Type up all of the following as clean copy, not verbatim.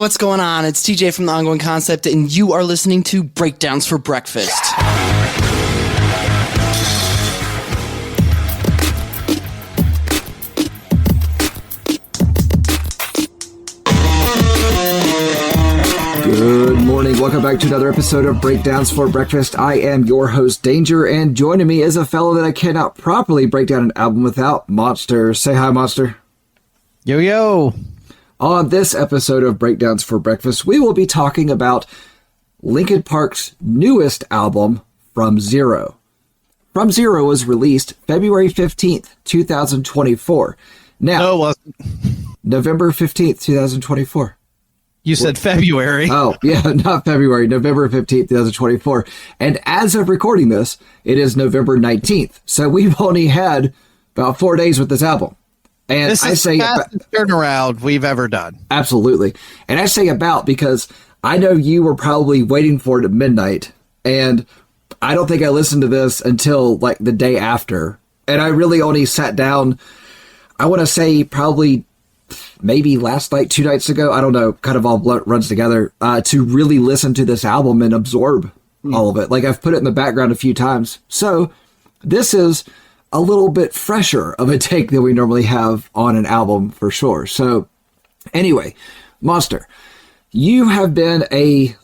What's going on? It's TJ from The Ongoing Concept, and you are listening to Breakdowns for Breakfast. Good morning. Welcome back to another episode of Breakdowns for Breakfast. I am your host, Danger, and joining me is a fellow that I cannot properly break down an album without, Monster. Say hi, Monster. Yo, yo. On this episode of Breakdowns for Breakfast, we will be talking about Linkin Park's newest album, From Zero. From Zero was released February 15th, 2024. Now, No, it wasn't. November 15th, 2024. You said February. Oh, yeah, not February, November 15th, 2024. And as of recording this, it is November 19th. So we've only had about 4 days with this album. And This is the fastest turnaround we've ever done. Absolutely. And I say about because I know you were probably waiting for it at midnight. And I don't think I listened to this until like the day after. And I really only sat down, I want to say probably maybe last night, 2 nights ago. I don't know, kind of all runs together to really listen to this album and absorb all of it. Like I've put it in the background a few times. So this is a little bit fresher of a take than we normally have on an album for sure. So anyway, Monster, you have been I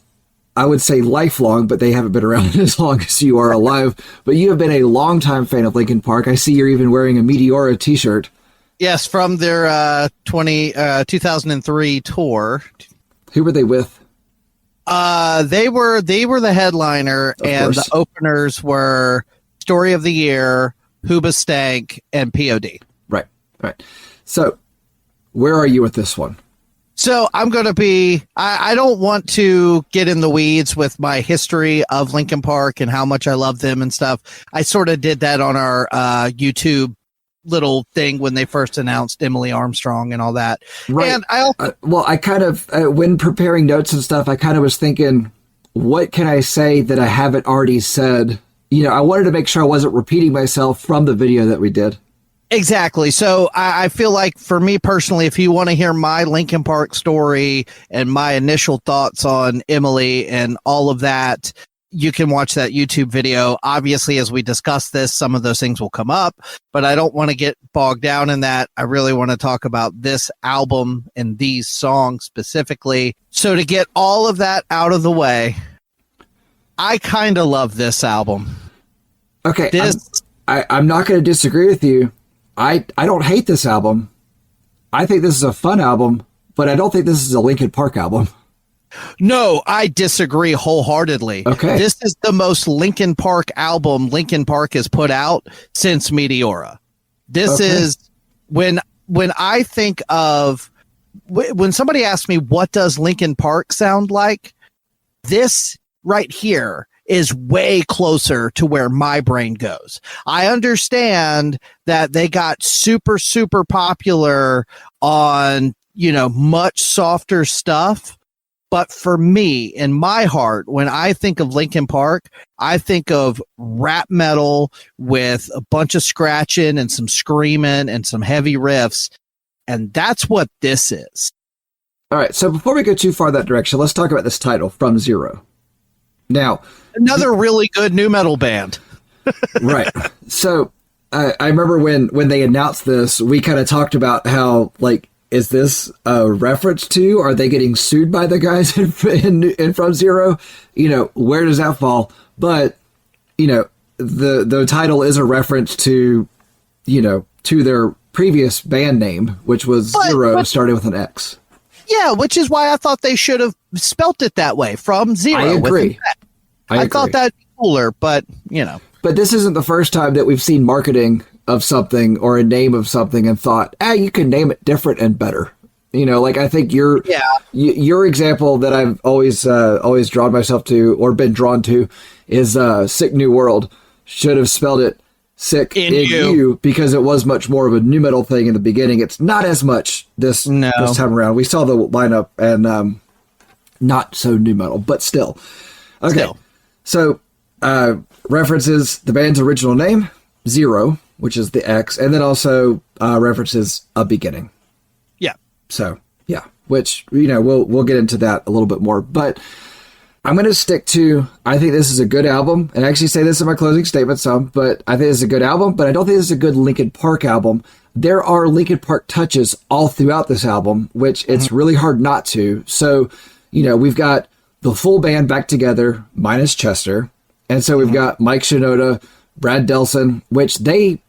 would say lifelong, but they haven't been around as long as you are alive, but you have been a longtime fan of Linkin Park. I see you're even wearing a Meteora t-shirt. Yes, from their 2003 tour. Who were they with? They were the headliner, and course. the openers were Story of the Year, Hoobastank, and POD. Right. So where are you with this one? So I'm going to be, I don't want to get in the weeds with my history of Linkin Park and how much I love them and stuff. I sort of did that on our YouTube little thing when they first announced Emily Armstrong and all that. Right. And I also, I kind of, when preparing notes and stuff, I kind of was thinking, what can I say that I haven't already said? You know, I wanted to make sure I wasn't repeating myself from the video that we did. Exactly. So I feel like for me personally, if you want to hear my Linkin Park story and my initial thoughts on Emily and all of that, you can watch that YouTube video. Obviously, as we discuss this, some of those things will come up, but I don't want to get bogged down in that. I really want to talk about this album and these songs specifically. So to get all of that out of the way, I kind of love this album. Okay. I'm not going to disagree with you. I don't hate this album. I think this is a fun album, but I don't think this is a Linkin Park album. No, I disagree wholeheartedly. Okay. This is the most Linkin Park album Linkin Park has put out since Meteora. This is when I think of when somebody asks me what does Linkin Park sound like, this right here is way closer to where my brain goes. I understand that they got super, super popular on, much softer stuff. But for me, in my heart, when I think of Linkin Park, I think of rap metal with a bunch of scratching and some screaming and some heavy riffs. And that's what this is. All right. So before we go too far that direction, let's talk about this title, From Zero. Now, another really good nu metal band. Right. So I remember when they announced this, we kind of talked about how, like, is this a reference to, are they getting sued by the guys in From Zero? Where does that fall? But, the title is a reference to, to their previous band name, which was Zero, started with an X. Yeah, which is why I thought they should have spelt it that way, From Zero. I agree. I thought that'd be cooler, but, But this isn't the first time that we've seen marketing of something or a name of something and thought, you can name it different and better. I think your example that I've always drawn myself to or been drawn to is Sick New World. Should have spelled it Sick in You because it was much more of a nu metal thing in the beginning. It's not as much this time around. We saw the lineup and not so nu metal, but still. Okay. So references the band's original name, Zero, which is the X, and then also references a beginning. Yeah. So, yeah. which, you know, we'll get into that a little bit more. But I'm going to stick to, I think this is a good album. And I actually say this in my closing statement some, but I think it's a good album, but I don't think it's a good Linkin Park album. There are Linkin Park touches all throughout this album, which it's really hard not to. So, you know, we've got the full band back together, minus Chester. And so we've got Mike Shinoda, Brad Delson, which they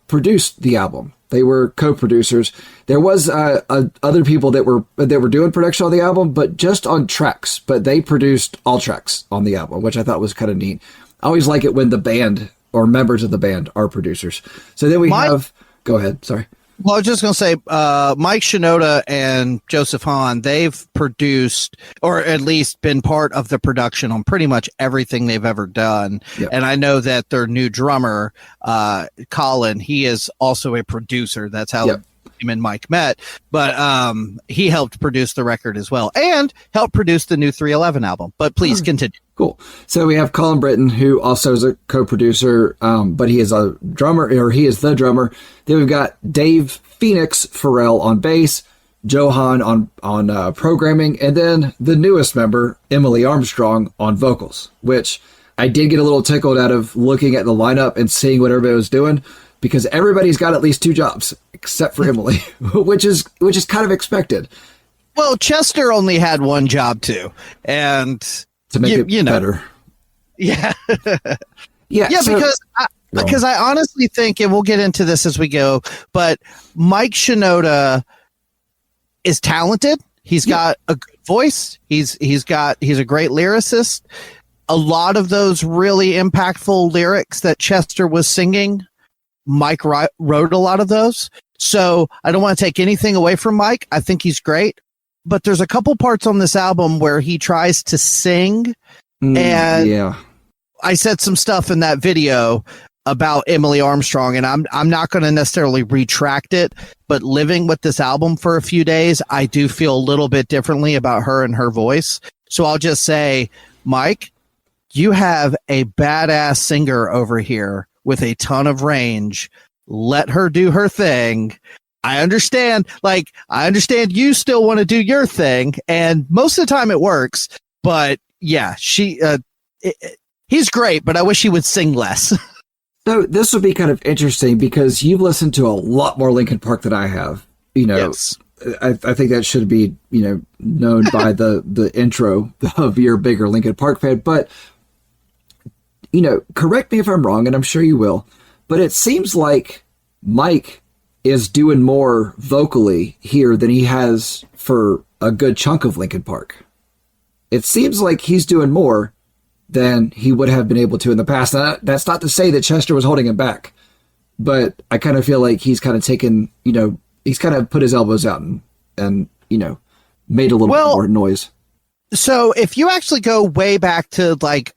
produced the album. They were co-producers. There was other people that were doing production on the album, but just on tracks. But they produced all tracks on the album, which I thought was kind of neat. I always like it when the band or members of the band are producers. So then we have... Go ahead. Sorry. Well, I was just going to say, Mike Shinoda and Joseph Hahn, they've produced, or at least been part of the production on pretty much everything they've ever done. Yep. And I know that their new drummer, Colin, he is also a producer. That's how him and Mike met. But he helped produce the record as well and helped produce the new 311 album. But please continue. Cool. So we have Colin Britton, who also is a co-producer, but he is a drummer, or he is the drummer. Then we've got Dave Phoenix Farrell on bass, Johan on programming, and then the newest member, Emily Armstrong, on vocals, which I did get a little tickled out of looking at the lineup and seeing what everybody was doing, because everybody's got at least 2 jobs, except for Emily, which is kind of expected. Well, Chester only had 1 job too, and... to make it better. Yeah. Yeah. So, because I honestly think, and we'll get into this as we go, but Mike Shinoda is talented. He's got a good voice. He's a great lyricist. A lot of those really impactful lyrics that Chester was singing, Mike wrote a lot of those. So I don't want to take anything away from Mike. I think he's great. But there's a couple parts on this album where he tries to sing, and I said some stuff in that video about Emily Armstrong, and I'm not going to necessarily retract it, but living with this album for a few days, I do feel a little bit differently about her and her voice. So I'll just say, Mike, you have a badass singer over here with a ton of range. Let her do her thing. I understand you still want to do your thing, and most of the time it works, but yeah, he's great, but I wish he would sing less. So this would be kind of interesting because you've listened to a lot more Linkin Park than I have. You know, yes. I think that should be, you know, known by the intro of your bigger Linkin Park fan, but, you know, correct me if I'm wrong, and I'm sure you will, but it seems like Mike is doing more vocally here than he has for a good chunk of Linkin Park. It seems like he's doing more than he would have been able to in the past. Now, that's not to say that Chester was holding him back, but I kind of feel like he's kind of taken, you know, he's kind of put his elbows out and you know, made a little bit more noise. So if you actually go way back to like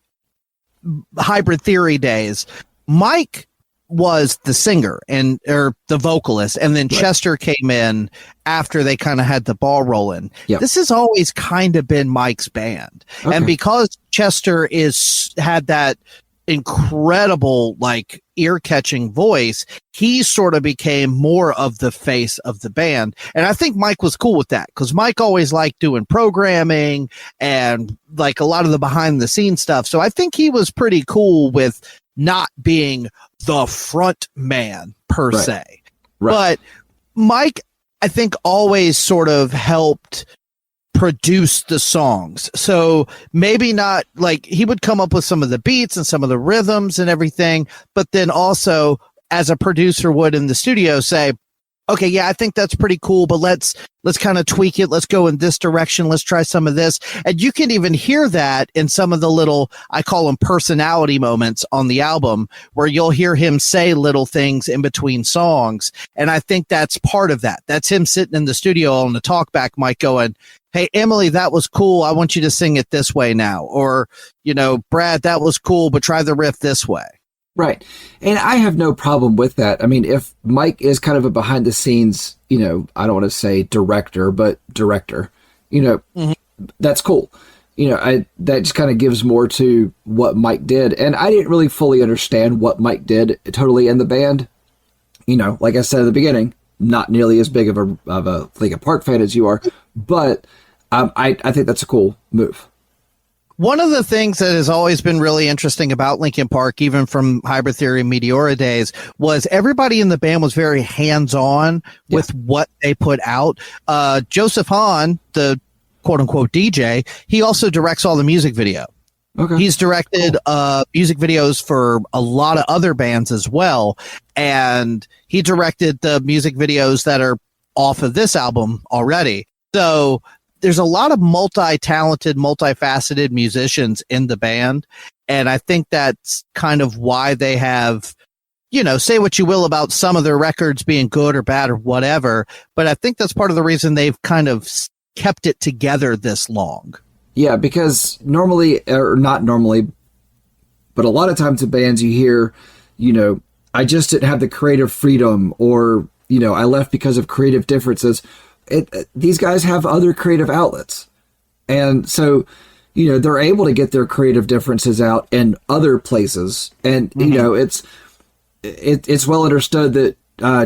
Hybrid Theory days, Mike was the singer or the vocalist, and then Chester came in after they kind of had the ball rolling. Yep. This has always kind of been Mike's band. Okay. And because Chester had that incredible, like, ear-catching voice, he sort of became more of the face of the band. And I think Mike was cool with that, because Mike always liked doing programming and like a lot of the behind-the-scenes stuff. So I think he was pretty cool with not being the front man per se. Right. But Mike, I think, always sort of helped produce the songs. So maybe not like he would come up with some of the beats and some of the rhythms and everything, but then also as a producer would in the studio say, okay, yeah, I think that's pretty cool, but let's kind of tweak it. Let's go in this direction. Let's try some of this. And you can even hear that in some of the little, I call them personality moments on the album, where you'll hear him say little things in between songs. And I think that's part of that. That's him sitting in the studio on the talkback mic going, hey, Emily, that was cool. I want you to sing it this way now. Or, you know, Brad, that was cool, but try the riff this way. Right. And I have no problem with that. I mean, if Mike is kind of a behind the scenes, you know, I don't want to say director, but director, you know, that's cool. You know, that just kind of gives more to what Mike did. And I didn't really fully understand what Mike did totally in the band. You know, like I said at the beginning, not nearly as big of a Linkin Park fan as you are, But I think that's a cool move. One of the things that has always been really interesting about Linkin Park, even from Hybrid Theory and Meteora days, was everybody in the band was very hands-on with what they put out. Joseph Hahn, the quote-unquote DJ, he also directs all the music video. Okay. He's directed music videos for a lot of other bands as well, and he directed the music videos that are off of this album already. So there's a lot of multi-talented, multifaceted musicians in the band. And I think that's kind of why they have, say what you will about some of their records being good or bad or whatever. But I think that's part of the reason they've kind of kept it together this long. Yeah, because normally, or not normally, but a lot of times in bands you hear, I just didn't have the creative freedom, or, I left because of creative differences. These guys have other creative outlets. And so, they're able to get their creative differences out in other places. And, it's well understood that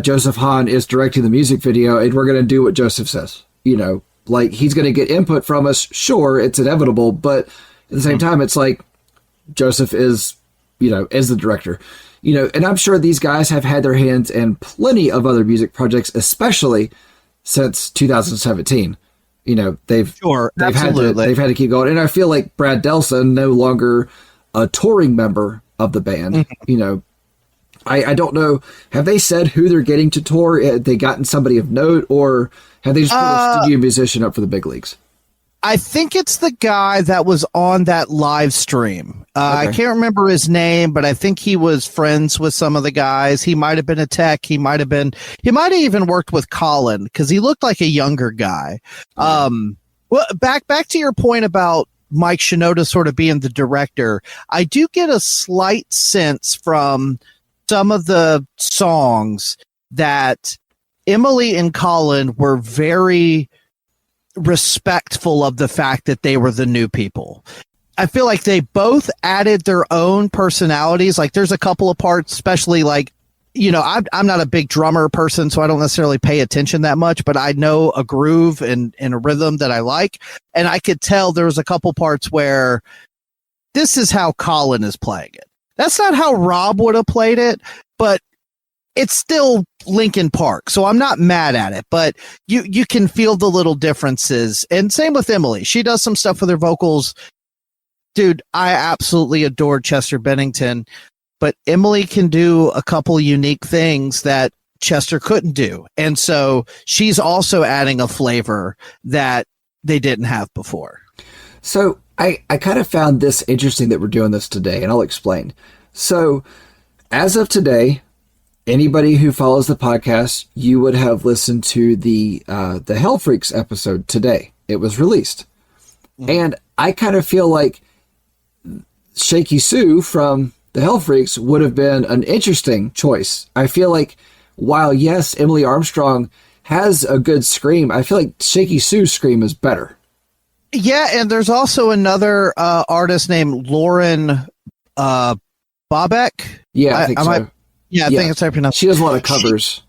Joseph Hahn is directing the music video, and we're going to do what Joseph says. Like, he's going to get input from us. Sure, it's inevitable. But at the same time, it's like Joseph is the director. And I'm sure these guys have had their hands in plenty of other music projects, especially since 2017. They've had to keep going. And I feel like Brad Delson, no longer a touring member of the band, I don't know. Have they said who they're getting to tour? Have they gotten somebody of note, or have they just put a studio musician up for the big leagues? I think it's the guy that was on that live stream. I can't remember his name, but I think he was friends with some of the guys. He might have been a tech. He might have even worked with Colin, because he looked like a younger guy. Well, back to your point about Mike Shinoda sort of being the director. I do get a slight sense from some of the songs that Emily and Colin were very respectful of the fact that they were the new people. I feel like they both added their own personalities. Like, there's a couple of parts, especially like, I'm not a big drummer person, so I don't necessarily pay attention that much, but I know a groove and a rhythm that I like. And I could tell there was a couple parts where this is how Colin is playing it. That's not how Rob would have played it, but it's still Linkin Park, so I'm not mad at it. But you can feel the little differences. And same with Emily. She does some stuff with her vocals. Dude, I absolutely adore Chester Bennington, but Emily can do a couple unique things that Chester couldn't do. And so she's also adding a flavor that they didn't have before. So I kind of found this interesting that we're doing this today, and I'll explain. So as of today, anybody who follows the podcast, you would have listened to the Hell Freaks episode today. It was released. Mm-hmm. And I kind of feel like Shaky Sue from the Hell Freaks would have been an interesting choice. I feel like while, yes, Emily Armstrong has a good scream, I feel like Shaky Sue's scream is better. Yeah, and there's also another artist named Lauren Bobek. Yeah, I think so. I think it's how you pronounce it. She does a lot of covers.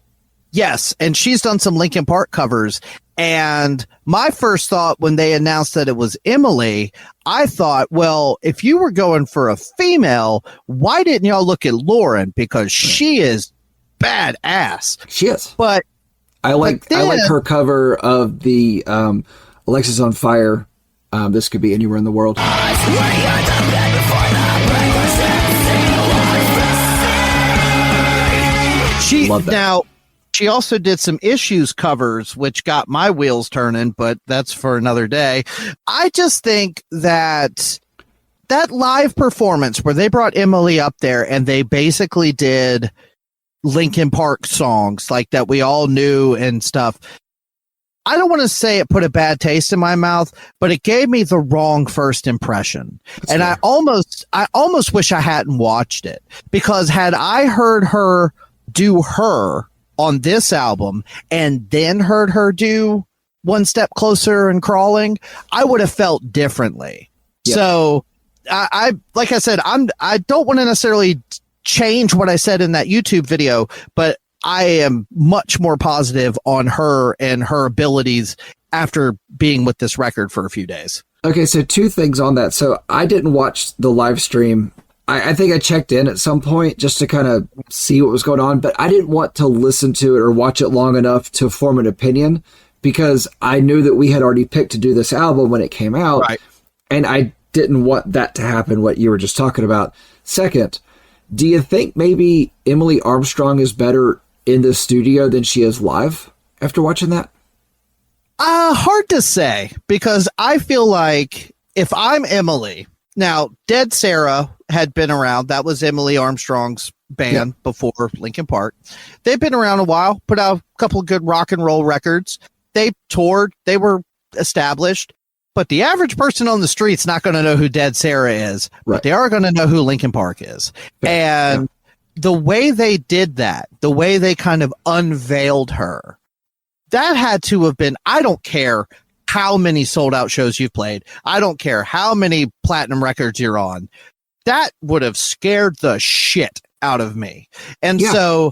Yes, and she's done some Linkin Park covers. And my first thought when they announced that it was Emily, I thought, well, if you were going for a female, why didn't y'all look at Lauren? Because she is badass. She is. But I like her cover of the Alexis on Fire. This Could Be Anywhere in the World. She also did some Issues covers, which got my wheels turning, but that's for another day. I just think that live performance where they brought Emily up there and they basically did Linkin Park songs like that we all knew and stuff. I don't want to say it put a bad taste in my mouth, but it gave me the wrong first impression. That's and fair. I almost wish I hadn't watched it, because had I heard her do Her on this album and then heard her do One Step Closer and Crawling, I would have felt differently. Yep. So I like I said, I don't want to necessarily change what I said in that YouTube video, but I am much more positive on her and her abilities after being with this record for a few days. Okay, so two things on that. So I didn't watch the live stream. I think I checked in at some point just to kind of see what was going on, but I didn't want to listen to it or watch it long enough to form an opinion because I knew that we had already picked to do this album when it came out. Right. And I didn't want that to happen, what you were just talking about. Second, do you think maybe Emily Armstrong is better in the studio than she is live after watching that? Hard to say, because I feel like if I'm Emily, now Dead Sarah had been around. That was Emily Armstrong's band before Linkin Park. They've been around a while, put out a couple of good rock and roll records. They toured, they were established, but the average person on the street's not going to know who Dead Sarah is, but they are going to know who Linkin Park is. And the way they did that, the way they kind of unveiled her, that had to have been, I don't care how many sold out shows you've played. I don't care how many platinum records you're on. That would have scared the shit out of me. And so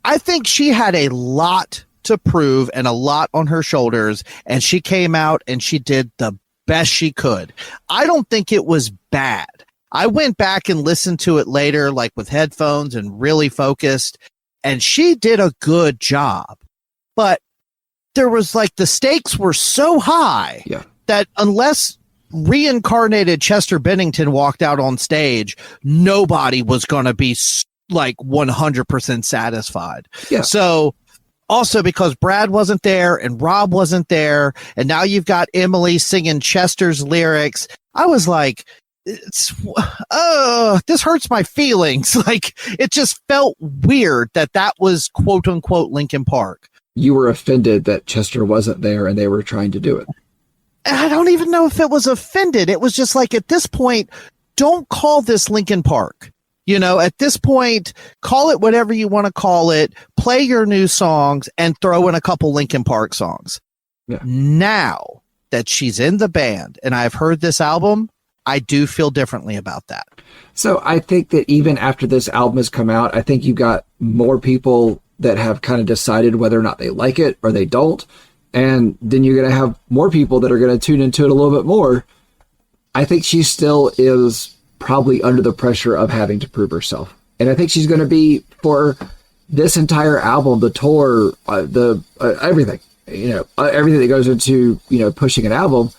I think she had a lot to prove and a lot on her shoulders. And she came out and she did the best she could. I don't think it was bad. I went back and listened to it later, like with headphones and really focused. And she did a good job. But there was like the stakes were so high that unless reincarnated Chester Bennington walked out on stage, nobody was going to be like 100% satisfied. So also because Brad wasn't there and Rob wasn't there, and now you've got Emily singing Chester's lyrics, I was like, this hurts my feelings. Like, it just felt weird that was quote unquote Linkin Park. You were offended that Chester wasn't there and they were trying to do it. I don't even know if it was offended. It was just like, at this point, don't call this Linkin Park. You know, at this point, call it whatever you want to call it, play your new songs and throw in a couple Linkin Park songs. Now that she's in the band and I've heard this album, I do feel differently about that. So I think that even after this album has come out, I think you've got more people that have kind of decided whether or not they like it or they don't. And then you're going to have more people that are going to tune into it a little bit more. I think she still is probably under the pressure of having to prove herself. And I think she's going to be, for this entire album, the tour, everything, everything that goes into, pushing an album,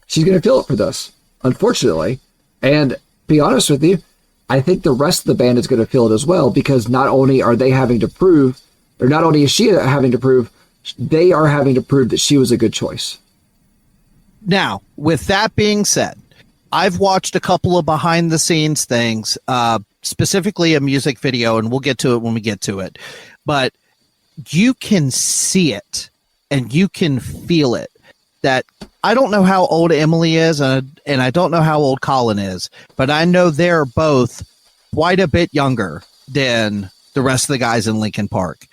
she's going to feel it for this, unfortunately. And be honest with you, I think the rest of the band is going to feel it as well, because not only are they having to prove, or not only is she having to prove, they are having to prove that she was a good choice. Now, with that being said, I've watched a couple of behind the scenes things, specifically a music video, and we'll get to it when we get to it. But you can see it and you can feel it. That I don't know how old Emily is, and I don't know how old Colin is, but I know they're both quite a bit younger than the rest of the guys in Linkin Park.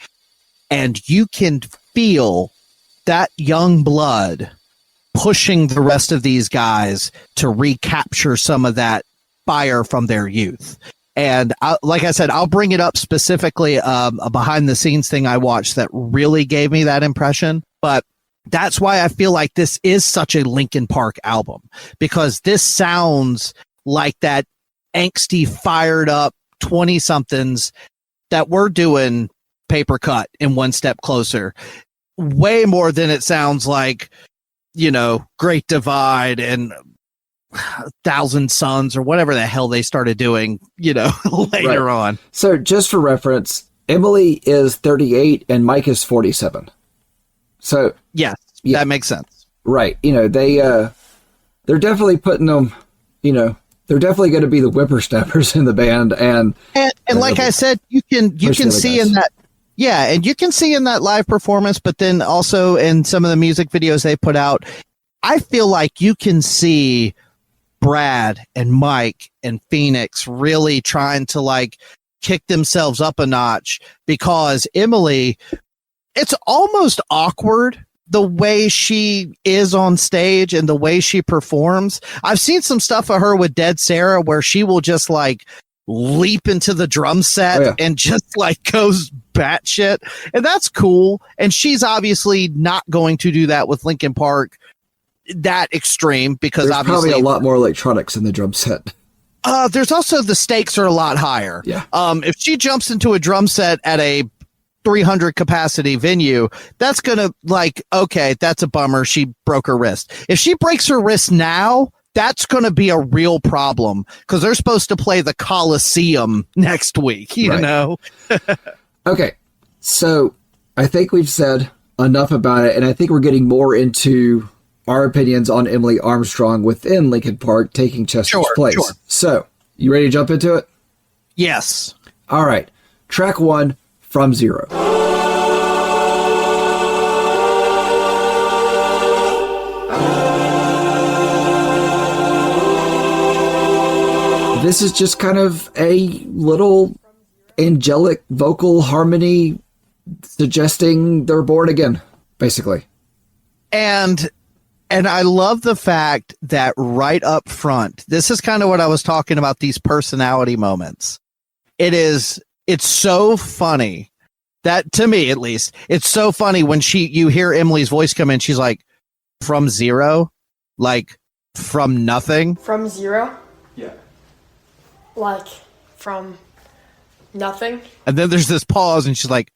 And you can feel that young blood pushing the rest of these guys to recapture some of that fire from their youth. And like I said, I'll bring it up specifically, a behind the scenes thing I watched that really gave me that impression. But that's why I feel like this is such a Linkin Park album, because this sounds like that angsty, fired up 20 somethings that we're doing Paper Cut and One Step Closer way more than it sounds like, Great Divide and Thousand Suns or whatever the hell they started doing, later on. So just for reference, Emily is 38 and Mike is 47. So yes, that makes sense. Right. They're definitely putting them, they're definitely going to be the whippersnappers in the band. And like I said, you can see in that. Yeah. And you can see in that live performance, but then also in some of the music videos they put out, I feel like you can see Brad and Mike and Phoenix really trying to kick themselves up a notch, because Emily, it's almost awkward the way she is on stage and the way she performs. I've seen some stuff of her with Dead Sarah where she will just leap into the drum set and just like goes batshit. And that's cool. And she's obviously not going to do that with Linkin Park that extreme, because there's obviously probably a lot more electronics in the drum set. There's also the stakes are a lot higher. Yeah. If she jumps into a drum set at a 300 capacity venue, that's gonna like, okay, that's a bummer. She broke her wrist. If she breaks her wrist now, that's going to be a real problem, because they're supposed to play the Coliseum next week, you know? Okay. So I think we've said enough about it, and I think we're getting more into our opinions on Emily Armstrong within Linkin Park taking Chester's place. Sure. So, you ready to jump into it? Yes. All right. Track 1, From Zero. This is just kind of a little angelic vocal harmony suggesting they're born again, basically. And I love the fact that right up front, this is kind of what I was talking about, these personality moments. It's so funny that, to me at least, it's so funny when you hear Emily's voice come in, she's like, from zero? Like, from nothing? From zero? Yeah. Like, from nothing? And then there's this pause, and she's like,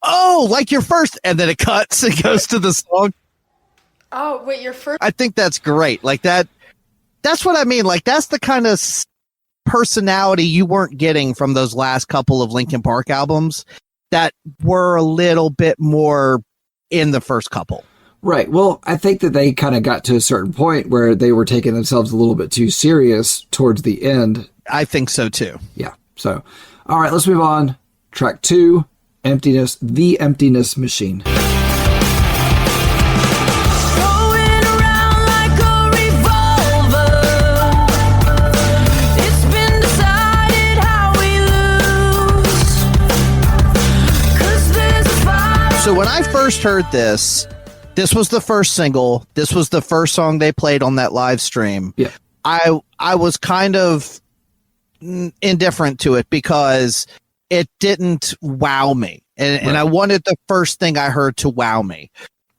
oh, like your first, and then it cuts and goes to the song. Oh, wait, your first? I think that's great. Like that's what I mean. Like, that's the kind of personality you weren't getting from those last couple of Linkin Park albums that were a little bit more in the first couple. Right. Well, I think that they kind of got to a certain point where they were taking themselves a little bit too serious towards the end. I think so too. Yeah. So, all right, let's move on. Track 2, Emptiness, The Emptiness Machine. So when I first heard this was the first single. This was the first song they played on that live stream. Yeah. I was kind of indifferent to it because it didn't wow me. And I wanted the first thing I heard to wow me.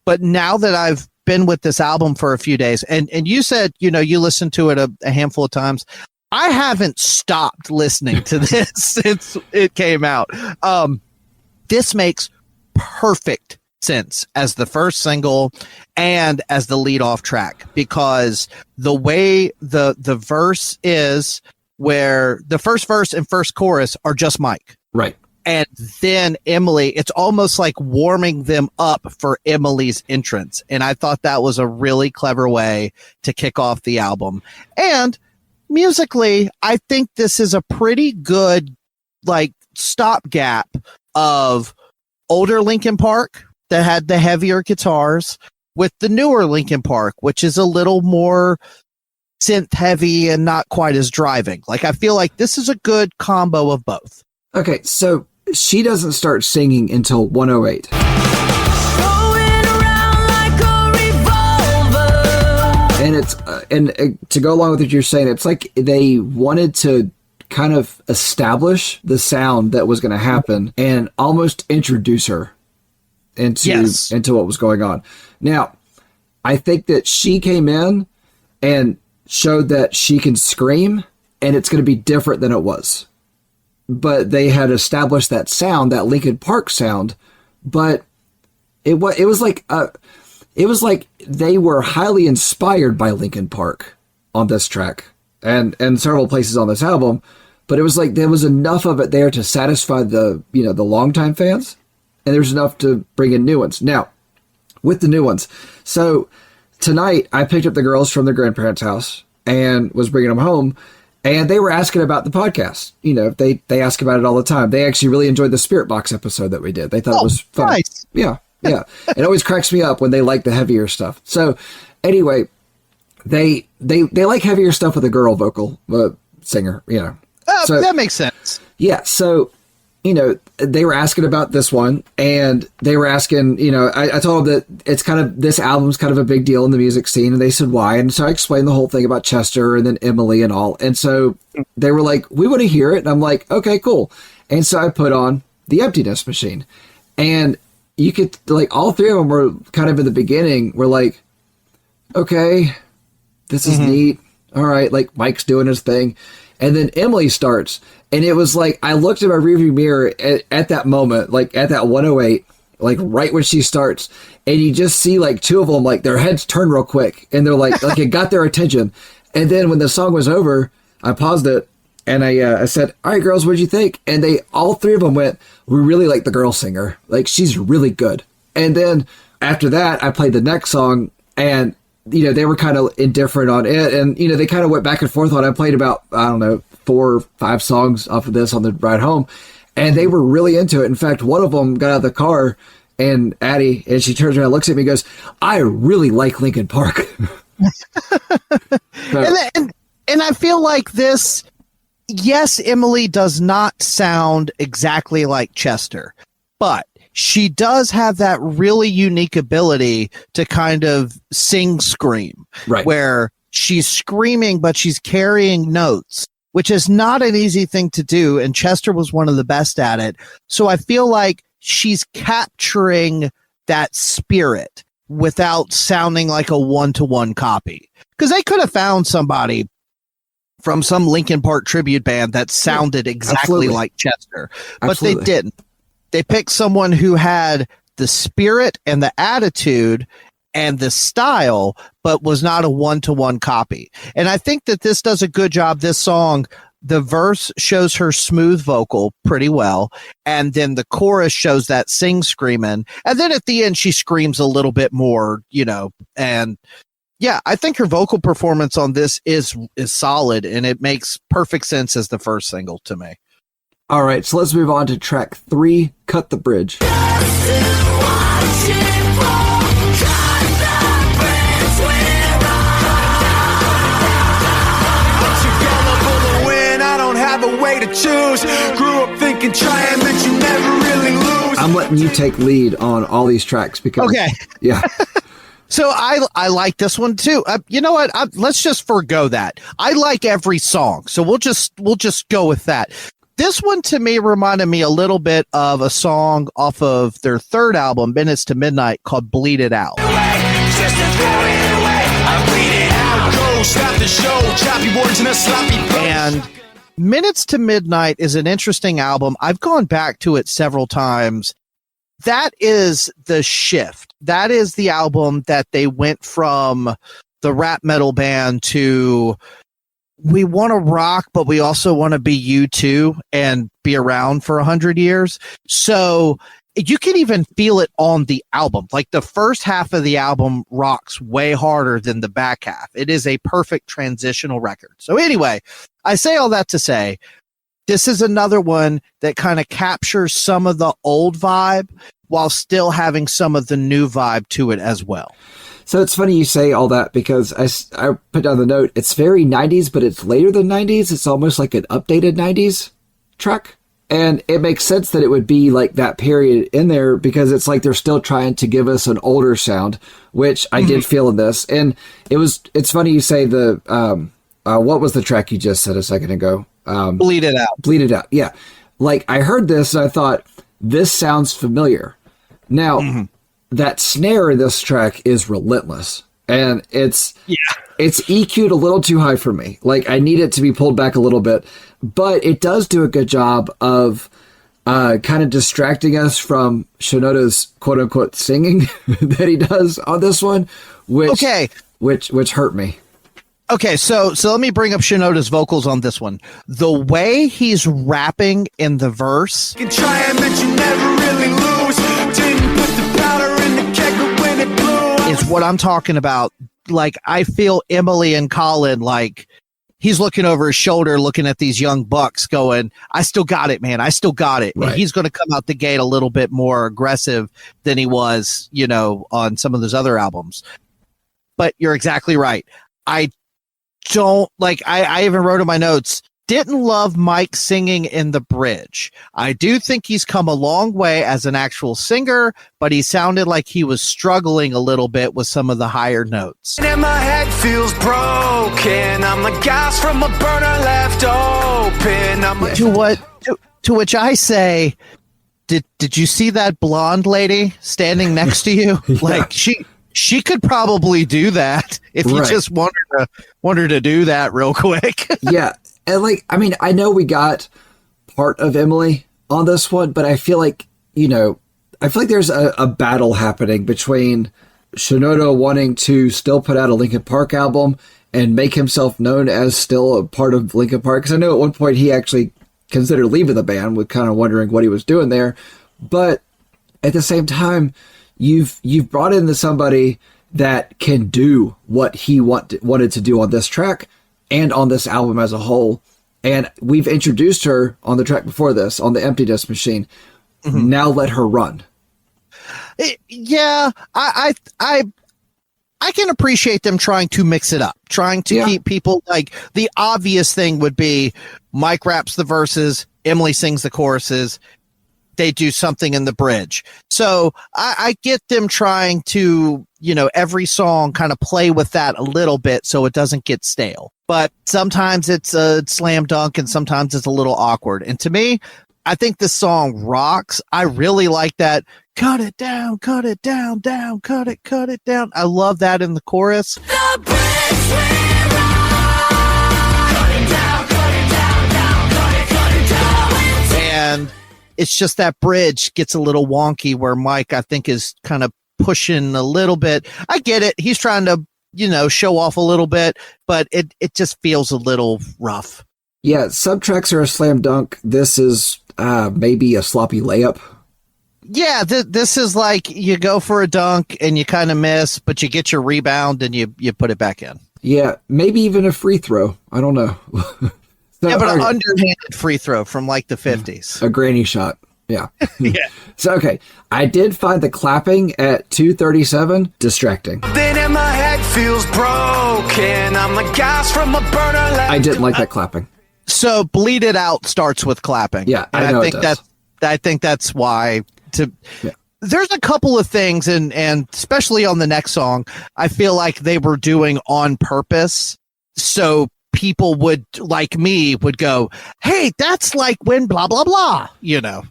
But now that I've been with this album for a few days, and you said, you listened to it a handful of times. I haven't stopped listening to this since it came out. This makes perfect sense as the first single and as the lead off track, because the way the verse is, where the first verse and first chorus are just Mike. Right. And then Emily, it's almost like warming them up for Emily's entrance. And I thought that was a really clever way to kick off the album. And musically, I think this is a pretty good, like, stopgap of older Linkin Park that had the heavier guitars with the newer Linkin Park, which is a little more synth heavy and not quite as driving. Like, I feel like this is a good combo of both. Okay, so she doesn't start singing until 108. And it's to go along with what you're saying, it's like they wanted to kind of establish the sound that was going to happen and almost introduce her into what was going on. Now, I think that she came in and showed that she can scream, and it's going to be different than it was. But they had established that sound, that Linkin Park sound, but it was like they were highly inspired by Linkin Park on this track and several places on this album. But it was like there was enough of it there to satisfy the longtime fans, and there's enough to bring in new ones. Now, with the new ones, so tonight I picked up the girls from their grandparents' house and was bringing them home, and they were asking about the podcast. They ask about it all the time. They actually really enjoyed the Spirit Box episode that we did. They thought it was fun. Nice. Yeah. It always cracks me up when they like the heavier stuff. So anyway, they like heavier stuff with a girl vocal singer. So, that makes sense. Yeah. So they were asking about this one, and they were asking, I told them that this album's kind of a big deal in the music scene, and they said why. And so I explained the whole thing about Chester and then Emily and all. And so they were like, we want to hear it. And I'm like, okay, cool. And so I put on The Emptiness Machine, and you could, like, all three of them were kind of in the beginning, were like, okay, this is neat. All right. Like, Mike's doing his thing. And then Emily starts, and it was like, I looked at my rearview mirror at that moment, like at that 108, like right when she starts, and you just see like two of them, like their heads turn real quick, and they're like it got their attention. And then when the song was over, I paused it, and I said, all right, girls, what'd you think? And all three of them went, we really like the girl singer. Like, she's really good. And then after that, I played the next song, and they were kind of indifferent on it. And, they kind of went back and forth on it. I played about, I don't know, 4 or 5 songs off of this on the ride home. And they were really into it. In fact, one of them got out of the car, and Addie, and she turns around and looks at me and goes, I really like Linkin Park. And I feel like this, yes, Emily does not sound exactly like Chester, but she does have that really unique ability to kind of sing scream, right, where she's screaming, but she's carrying notes, which is not an easy thing to do. And Chester was one of the best at it. So I feel like she's capturing that spirit without sounding like a one-to-one copy. Because they could have found somebody from some Linkin Park tribute band that sounded exactly like Chester, but they didn't. They picked someone who had the spirit and the attitude and the style, but was not a one-to-one copy. And I think that this does a good job. This song, the verse shows her smooth vocal pretty well, and then the chorus shows that screaming. And then at the end, she screams a little bit more, and yeah, I think her vocal performance on this is solid, and it makes perfect sense as the first single to me. All right, so let's move on to track 3, Cut the Bridge. A way to choose. Grew up thinking trying meant you never really lose. I'm letting you take lead on all these tracks because yeah. So I like this one too. You know what? Let's just forgo that. I like every song, so we'll just go with that. This one to me reminded me a little bit of a song off of their third album, Minutes to Midnight, called "Bleed It Out." And Minutes to Midnight is an interesting album. I've gone back to it several times. That is the shift. That is the album that they went from the rap metal band to, we want to rock, but we also want to be U2 and be around for 100 years. So you can even feel it on the album. Like, the first half of the album rocks way harder than the back half. It is a perfect transitional record. So anyway, I say all that to say, this is another one that kind of captures some of the old vibe while still having some of the new vibe to it as well. So it's funny you say all that, because I put down the note, it's very 90s, but it's later than 90s. It's almost like an updated 90s track. And it makes sense that it would be like that period in there, because it's like they're still trying to give us an older sound, which I did feel in this. And it's funny you say the, what was the track you just said a second ago? Bleed It Out. Bleed It Out. Yeah. Like, I heard this and I thought, this sounds familiar. Now, that snare in this track is relentless, and it's EQ'd a little too high for me. Like, I need it to be pulled back a little bit, but it does do a good job of kind of distracting us from Shinoda's quote unquote singing that he does on this one, which hurt me. Okay, so let me bring up Shinoda's vocals on this one. The way he's rapping in the verse is what I'm talking about. Like, I feel Emily and Colin, like, he's looking over his shoulder, looking at these young bucks going, I still got it, man. I still got it. Right. And he's going to come out the gate a little bit more aggressive than he was, on some of those other albums. But you're exactly right. I don't, like, I even wrote in my notes, didn't love Mike singing in the bridge. I do think he's come a long way as an actual singer, but he sounded like he was struggling a little bit with some of the higher notes. And my head feels broken. I'm the gas from a burner left open. To which I say, did you see that blonde lady standing next to you? Yeah. Like she could probably do that if you just want her to do that real quick. Yeah. And like, I mean, I know we got part of Emily on this one, but I feel like, there's a battle happening between Shinoda wanting to still put out a Linkin Park album and make himself known as still a part of Linkin Park. Because I know at one point he actually considered leaving the band, with kind of wondering what he was doing there. But at the same time, you've brought in somebody that can do what he wanted to do on this track and on this album as a whole. And we've introduced her on the track before this, on the Empty Disc Machine. Mm-hmm. Now let her run. Yeah, I can appreciate them trying to mix it up, trying to keep people, like, the obvious thing would be Mike raps the verses, Emily sings the choruses, they do something in the bridge. So I get them trying to, every song kind of play with that a little bit so it doesn't get stale. But sometimes it's a slam dunk and sometimes it's a little awkward. And to me, I think this song rocks. I really like that. Cut it down, cut it down, down, cut it down. I love that in the chorus. The bridge we ride. Cut it down, down, cut it down. And it's just that bridge gets a little wonky where Mike, I think, is kind of pushing a little bit. I get it. He's trying to, show off a little bit, but it just feels a little rough. Yeah, subtracks are a slam dunk. This is maybe a sloppy layup. Yeah, this is like you go for a dunk and you kind of miss, but you get your rebound and you put it back in. Yeah, maybe even a free throw. I don't know. Yeah, but an underhanded free throw from like the 50s. A granny shot. Yeah. Yeah. So, okay. I did find the clapping at 2:37 distracting. Then in my head feels broken. I'm the gas from a burner left. I didn't like that clapping. So Bleed It Out starts with clapping. Yeah, and I know think it does. I think that's why Yeah. There's a couple of things and especially on the next song, I feel like they were doing on purpose. So people would, like me, would go, hey, that's like when blah, blah, blah,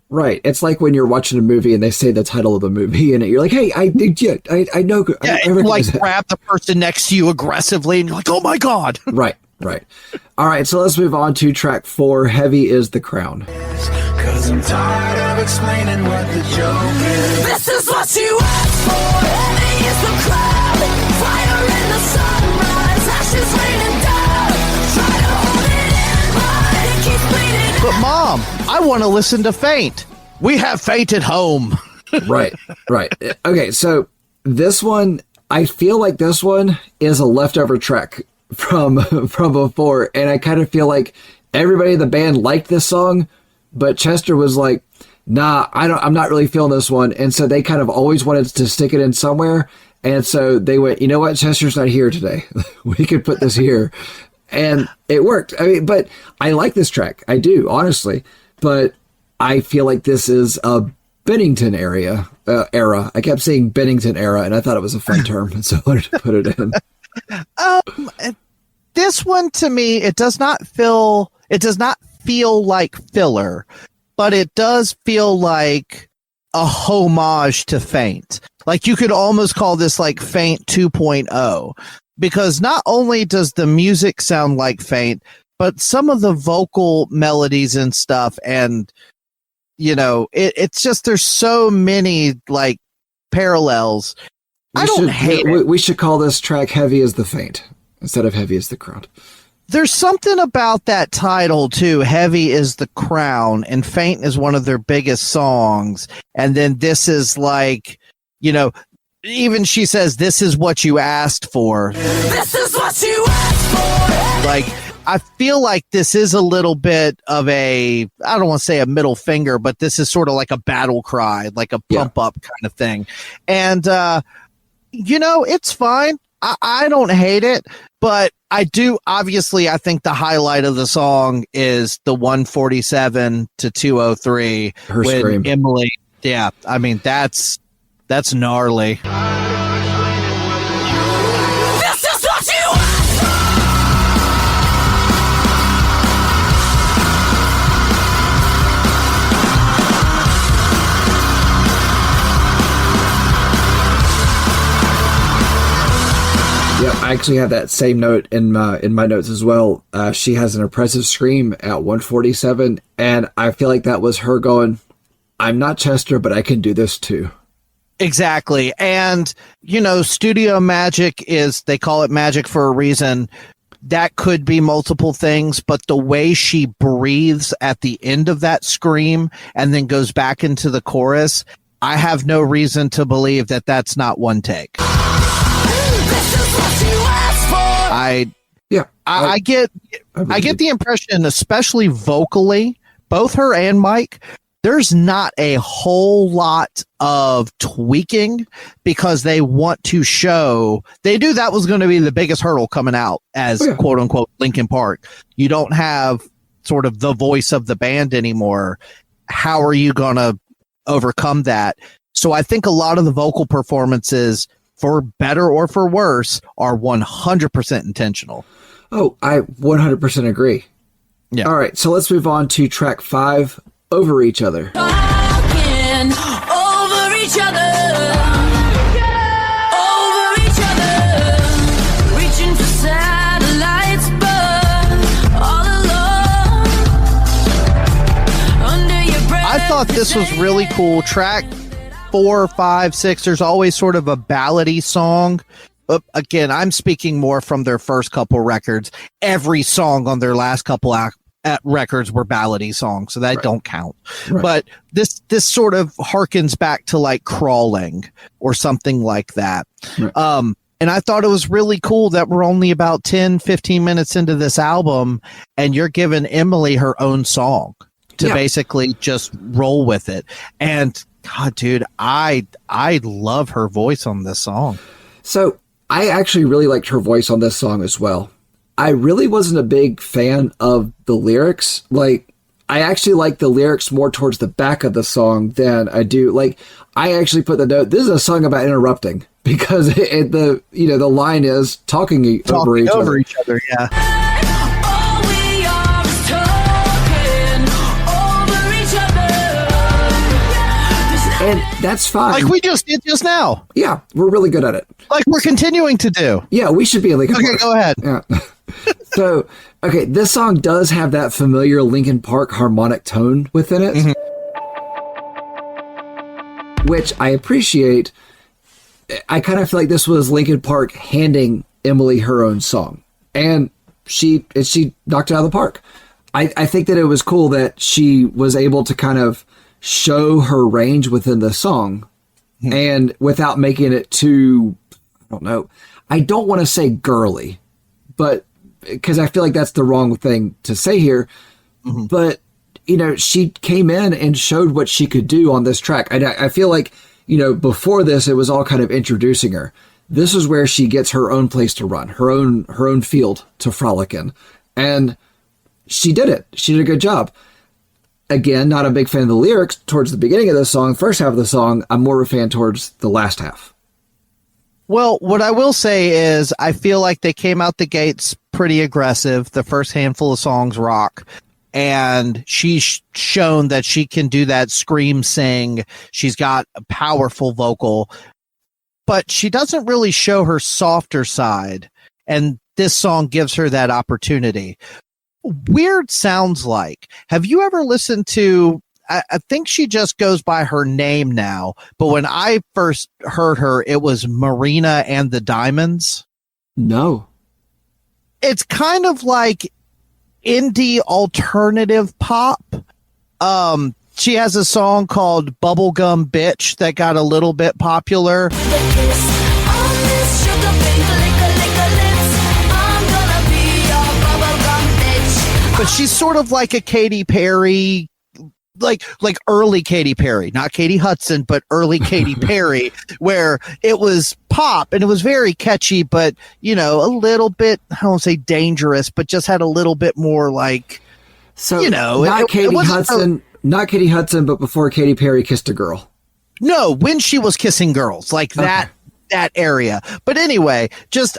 Right. It's like when you're watching a movie and they say the title of the movie and you're like, hey, I know. Yeah, I like that. grab the person next to you aggressively and you're like, oh my God. Right. All right. So let's move on to track 4. Heavy is the Crown. Cause I'm tired of explaining what the joke is. This is what you asked for. Heavy is the crowd. Fire in the sunrise. Ashes raining down. Try to hold it in, but it keeps bleeding But Mom, I want to listen to Faint. We have Faint at home. Right. Okay. So this one, I feel like this one is a leftover track from before. And I kind of feel like everybody in the band liked this song, but Chester was like, nah, I'm not really feeling this one. And so they kind of always wanted to stick it in somewhere. And so they went, you know what? Chester's not here today. We could put this here. And it worked. I mean, but I like this track. I do, honestly. But I feel like this is a Bennington era. I kept saying Bennington era, and I thought it was a fun term. And so I wanted to put it in. This one, to me, it does not feel like filler, but it does feel like a homage to Faint. Like you could almost call this like Faint 2.0, because not only does the music sound like Faint, but some of the vocal melodies and stuff, and it's just, there's so many like parallels. I don't hate it. We should call this track Heavy as the Faint instead of Heavy as the Crown. There's something about that title too. Heavy is the Crown, and Faint is one of their biggest songs. And then this is like, even she says, this is what you asked for. This is what you asked for. Like, I feel like this is a little bit of I don't want to say a middle finger, but this is sort of like a battle cry, like a pump up kind of thing. And, it's fine. I don't hate it, but I do. Obviously, I think the highlight of the song is the 147 to 203 Her when scream. Emily. Yeah, I mean that's gnarly. This is what you asked for. Yeah, I actually have that same note in my notes as well. She has an impressive scream at 147, and I feel like that was her going, I'm not Chester, but I can do this too. Exactly. And, studio magic they call it magic for a reason. That could be multiple things, but the way she breathes at the end of that scream and then goes back into the chorus, I have no reason to believe that that's not one take. This is what you asked for. I get the impression, especially vocally, both her and Mike, there's not a whole lot of tweaking because they want to show they knew that was going to be the biggest hurdle coming out as quote unquote Linkin Park. You don't have sort of the voice of the band anymore. How are you going to overcome that? So I think a lot of the vocal performances, for better or for worse, are 100% intentional. Oh, I 100% agree. Yeah. All right, so let's move on to track 5, Over Each Other. Talking over each other. Over each other. Reaching for satellites, but all alone. Under your breath. I thought this was really cool. Track 4, 5, 6, there's always sort of a ballady song. Again, I'm speaking more from their first couple records. Every song on their last couple records were ballady songs, so that don't count. Right. But this sort of harkens back to like Crawling or something like that. Right. And I thought it was really cool that we're only about 10, 15 minutes into this album and you're giving Emily her own song to basically just roll with it. And God, dude, I love her voice on this song. So I actually really liked her voice on this song as well. I really wasn't a big fan of the lyrics. Like, I actually like the lyrics more towards the back of the song than I do. Like, I actually put the note, this is a song about interrupting because the line is talking over each other. Yeah. All we are is talking over each other. And that's fine. Like we just did just now. Yeah, we're really good at it. Like we're continuing to do. Yeah, we should be a Linkin Okay, Park. go ahead. Yeah. So, okay, this song does have that familiar Linkin Park harmonic tone within it, which I appreciate. I kind of feel like this was Linkin Park handing Emily her own song, and she knocked it out of the park. I think that it was cool that she was able to kind of show her range within the song, and without making it too, I don't want to say girly, but because I feel like that's the wrong thing to say here. But, she came in and showed what she could do on this track. I feel like, before this, it was all kind of introducing her. This is where she gets her own place to run, her own field to frolic in. And she did it. She did a good job. Again, not a big fan of the lyrics towards the beginning of the song. First half of the song, I'm more of a fan towards the last half. Well, what I will say is I feel like they came out the gates pretty aggressive. The first handful of songs rock. And she's shown that she can do that scream sing. She's got a powerful vocal. But she doesn't really show her softer side. And this song gives her that opportunity. Weird sounds like. Have you ever listened to... I think she just goes by her name now, but when I first heard her, it was Marina and the Diamonds. No. It's kind of like indie alternative pop. She has a song called Bubblegum Bitch that got a little bit popular. With a kiss on this sugar pink liquor lips, I'm gonna be your bubblegum bitch. But she's sort of like a Katy Perry like early Katy Perry, not Katie Hudson, but early Katy Perry, where it was pop and it was very catchy, but you know, a little bit, I won't say dangerous, but just had a little bit more like, So you know, not Katie wasn't Hudson, not Katie Hudson, but before Katy Perry kissed a girl. No, when she was kissing girls, like that area. But anyway,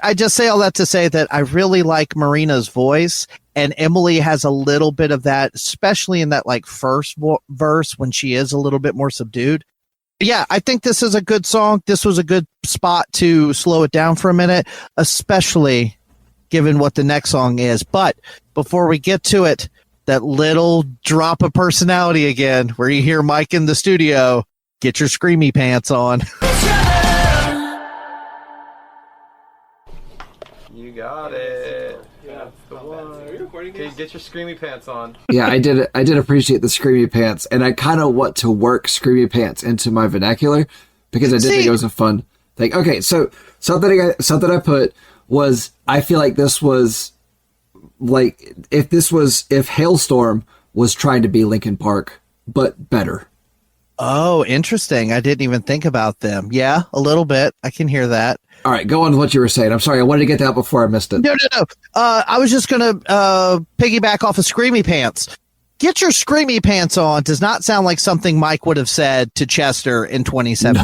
I just say all that to say that I really like Marina's voice, and Emily has a little bit of that, especially in that like first verse when she is a little bit more subdued. Yeah, I think this is a good song. This was a good spot to slow it down for a minute, especially given what the next song is. But before we get to it, that little drop of personality again, where you hear Mike in the studio, get your screamy pants on. You got it. Yeah, the one. Okay, get your screamy pants on. Yeah, I did appreciate the screamy pants, and I kind of want to work screamy pants into my vernacular because I did think it was a fun thing. Okay, so something I put was, I feel like this was like if Hailstorm was trying to be Linkin Park but better. Oh, interesting. I didn't even think about them. Yeah, a little bit. I can hear that. All right, go on with what you were saying. I'm sorry, I wanted to get that out before I missed it. No. I was just going to piggyback off of Screamy Pants. Get your Screamy Pants on does not sound like something Mike would have said to Chester in 2017.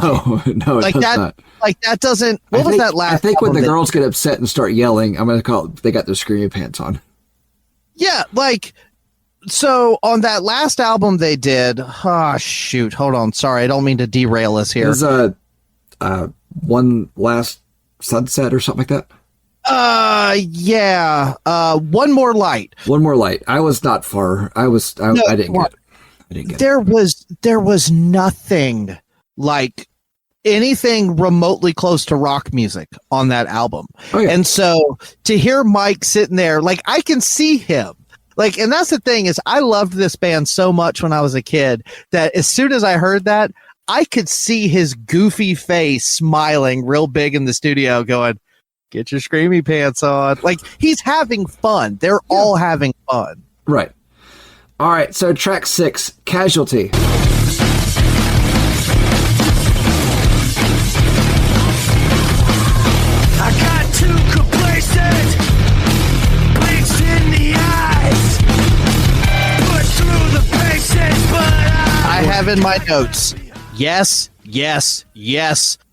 No, like it does that, not. Like that doesn't. What was that last? I think when the album girls get upset and start yelling, I'm going to call it, they got their screamy pants on. Yeah, like. So on that last album they did, shoot, hold on. Sorry, I don't mean to derail us here. There's One Last Sunset or something like that. Yeah. One More Light. One More Light. I was not far. I didn't get it. There was nothing like anything remotely close to rock music on that album. Oh, yeah. And so to hear Mike sitting there, like I can see him. Like, and that's the thing is I loved this band so much when I was a kid that as soon as I heard that, I could see his goofy face smiling real big in the studio going, get your screamy pants on. Like he's having fun. They're all having fun. Right. All right. So track 6, Casualty. I got too complacent, bleached in the eyes, pushed through the paces, but I have in my notes, yes.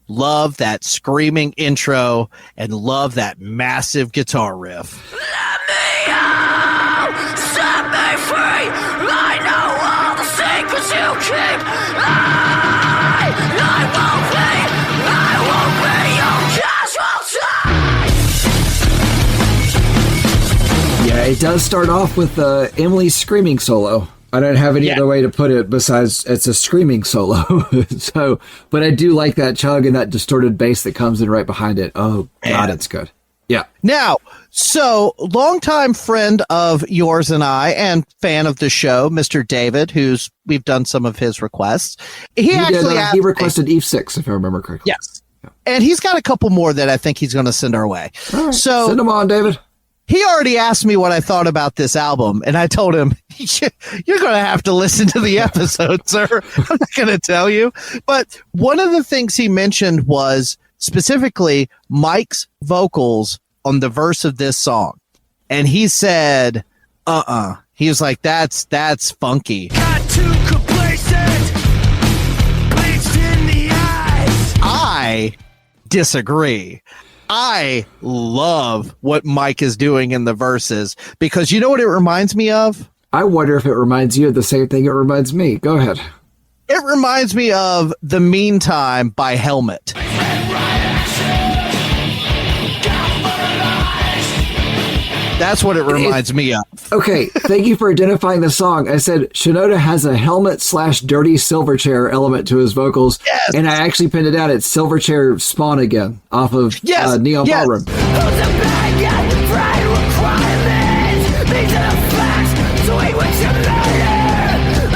Love that screaming intro and love that massive guitar riff. Let me out! Set me free! I know all the secrets you keep! I won't be your casualty! Yeah, it does start off with Emily's screaming solo. I don't have any other way to put it besides it's a screaming solo. So, but I do like that chug and that distorted bass that comes in right behind it. Oh, God, it's good. Yeah. Now, so longtime friend of yours and I and fan of the show, Mr. David, we've done some of his requests. He requested Eve 6, if I remember correctly. Yes. Yeah. And he's got a couple more that I think he's going to send our way. Right, so send them on, David. He already asked me what I thought about this album, and I told him, you're going to have to listen to the episode, sir. I'm not going to tell you. But one of the things he mentioned was specifically Mike's vocals on the verse of this song. And he said, He was like, that's funky. got too complacent, bleached in the eyes. I disagree. I love what Mike is doing in the verses because you know what it reminds me of? I wonder if it reminds you of the same thing it reminds me. Go ahead. It reminds me of The Meantime by Helmet. That's what it reminds me of. Okay, thank you for identifying the song. I said Shinoda has a helmet/dirty Silverchair element to his vocals, yes. And I actually pinned it out. It's Silverchair Spawn again off of Neon Ballroom.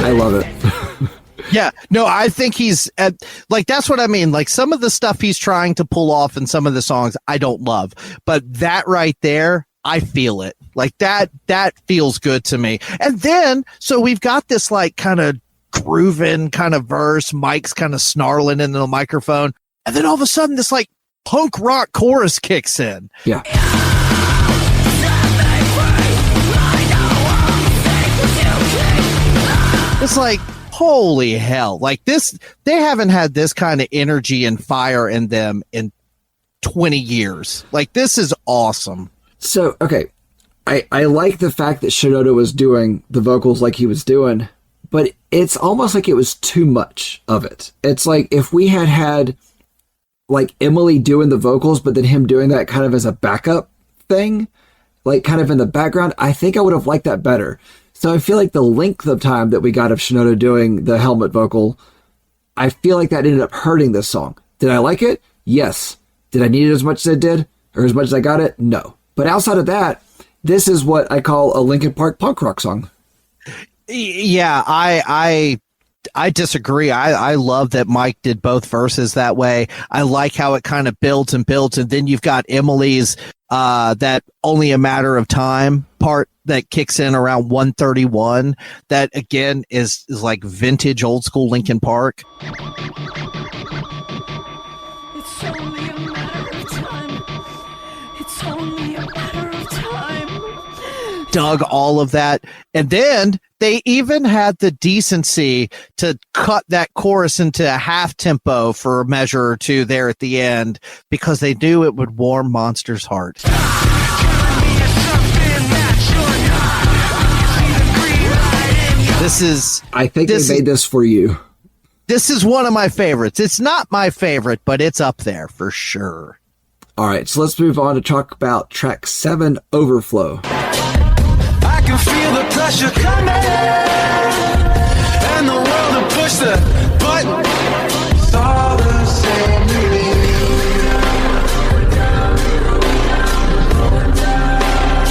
I love it. Yeah, no, I think he's like, that's what I mean. Like some of the stuff he's trying to pull off in some of the songs I don't love, but that right there, I feel it. Like that feels good to me. And then, so we've got this like kind of grooving kind of verse. Mike's kind of snarling into the microphone. And then all of a sudden this like punk rock chorus kicks in. Yeah. It's like, holy hell. Like this, they haven't had this kind of energy and fire in them in 20 years. Like this is awesome. So, okay. I like the fact that Shinoda was doing the vocals like he was doing, but it's almost like it was too much of it. It's like if we had like Emily doing the vocals, but then him doing that kind of as a backup thing, like kind of in the background, I think I would have liked that better. So I feel like the length of time that we got of Shinoda doing the helmet vocal, I feel like that ended up hurting this song. Did I like it? Yes. Did I need it as much as I did? Or as much as I got it? No. But outside of that, this is what I call a Linkin Park punk rock song. Yeah, I disagree. I love that Mike did both verses that way. I like how it kind of builds and builds, and then you've got Emily's that only a matter of time part that kicks in around 131. That again is like vintage old school Linkin Park. It's only a matter of time. It's only a matter of time. Dug all of that, and then they even had the decency to cut that chorus into a half tempo for a measure or two there at the end because they knew it would warm Monster's heart. I think they made this for you. This is one of my favorites. It's not my favorite, but it's up there for sure. All right, so let's move on to talk about track 7, Overflow. I can feel the pressure coming, and the will to push the button. It's all the same to me.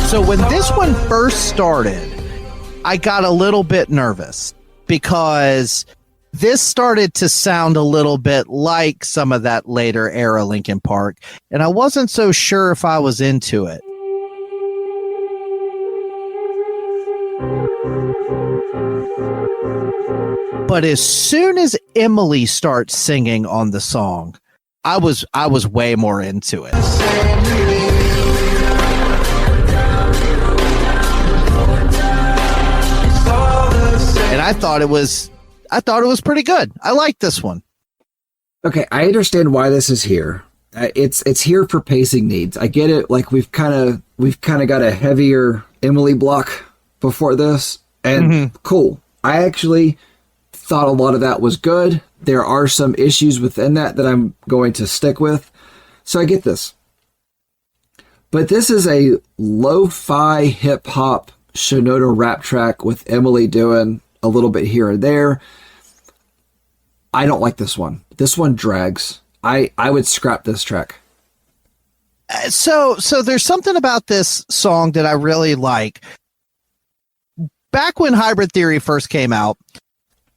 So when this one first started, I got a little bit nervous because this started to sound a little bit like some of that later era Linkin Park, and I wasn't so sure if I was into it. But as soon as Emily starts singing on the song, I was way more into it. And I thought it was pretty good. I like this one. Okay, I understand why this is here. It's here for pacing needs. I get it. Like we've kind of got a heavier Emily block before this, and cool. I actually thought a lot of that was good. There are some issues within that I'm going to stick with. So I get this. But this is a lo-fi hip-hop Shinoda rap track with Emily doing a little bit here and there. I don't like this one. This one drags. I would scrap this track. So there's something about this song that I really like. Back when Hybrid Theory first came out,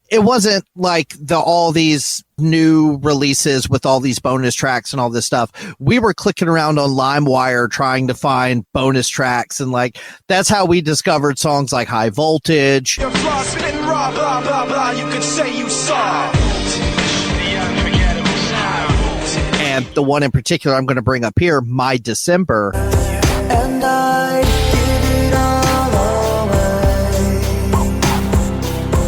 it wasn't like all these new releases with all these bonus tracks and all this stuff. We were clicking around on LimeWire trying to find bonus tracks, and like that's how we discovered songs like High Voltage. You're frost spitting raw, blah, blah, blah. You could say you saw. And the one in particular I'm going to bring up here, My December. And I give it all away.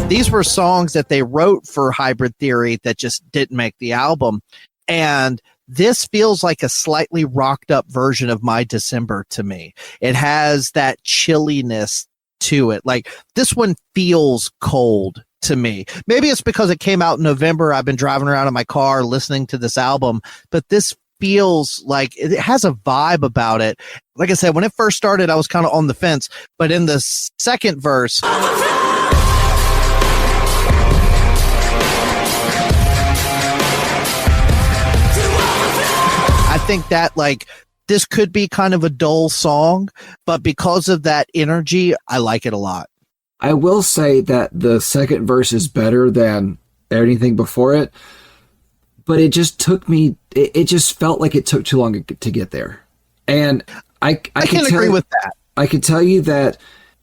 These were songs that they wrote for Hybrid Theory that just didn't make the album. And this feels like a slightly rocked up version of My December to me. It has that chilliness to it. Like this one feels cold to me. Maybe it's because it came out in November. I've been driving around in my car listening to this album, but this feels like it has a vibe about it. Like I said, when it first started, I was kind of on the fence, but in the second verse, I think that like this could be kind of a dull song, but because of that energy, I like it a lot. I will say that the second verse is better than anything before it, but it just took me, it just felt like it took too long to get there. And I can agree with that. I can tell you that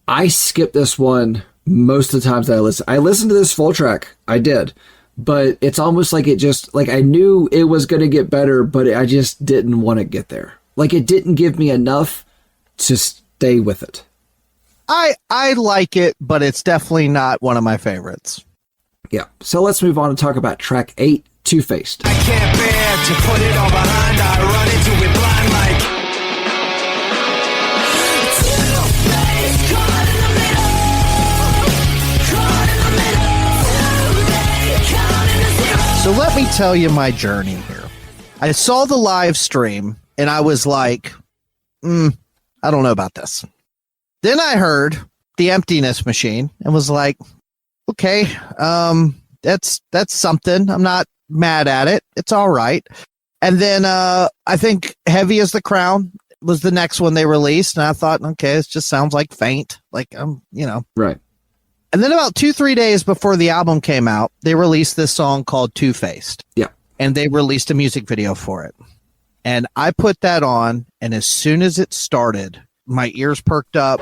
I skipped this one most of the times that I listened to this full track. I did. But it's almost like it just, like I knew it was going to get better, but I just didn't want to get there. Like it didn't give me enough to stay with it. I like it, but it's definitely not one of my favorites. Yeah. So let's move on and talk about track 8, Two-Faced. I can't bear to put it all behind. I run into it blind like Two-faced, caught in the middle. Caught in the middle. Two-day, counting to zero. So let me tell you my journey here. I saw the live stream and I was like, I don't know about this. Then I heard the Emptiness Machine and was like, okay, that's something. I'm not mad at it. It's all right. And then I think Heavy as the Crown was the next one they released, and I thought, okay, it just sounds like Faint, like Right. And then about 2-3 days before the album came out, they released this song called Two-Faced. Yeah. And they released a music video for it. And I put that on, and as soon as it started, my ears perked up.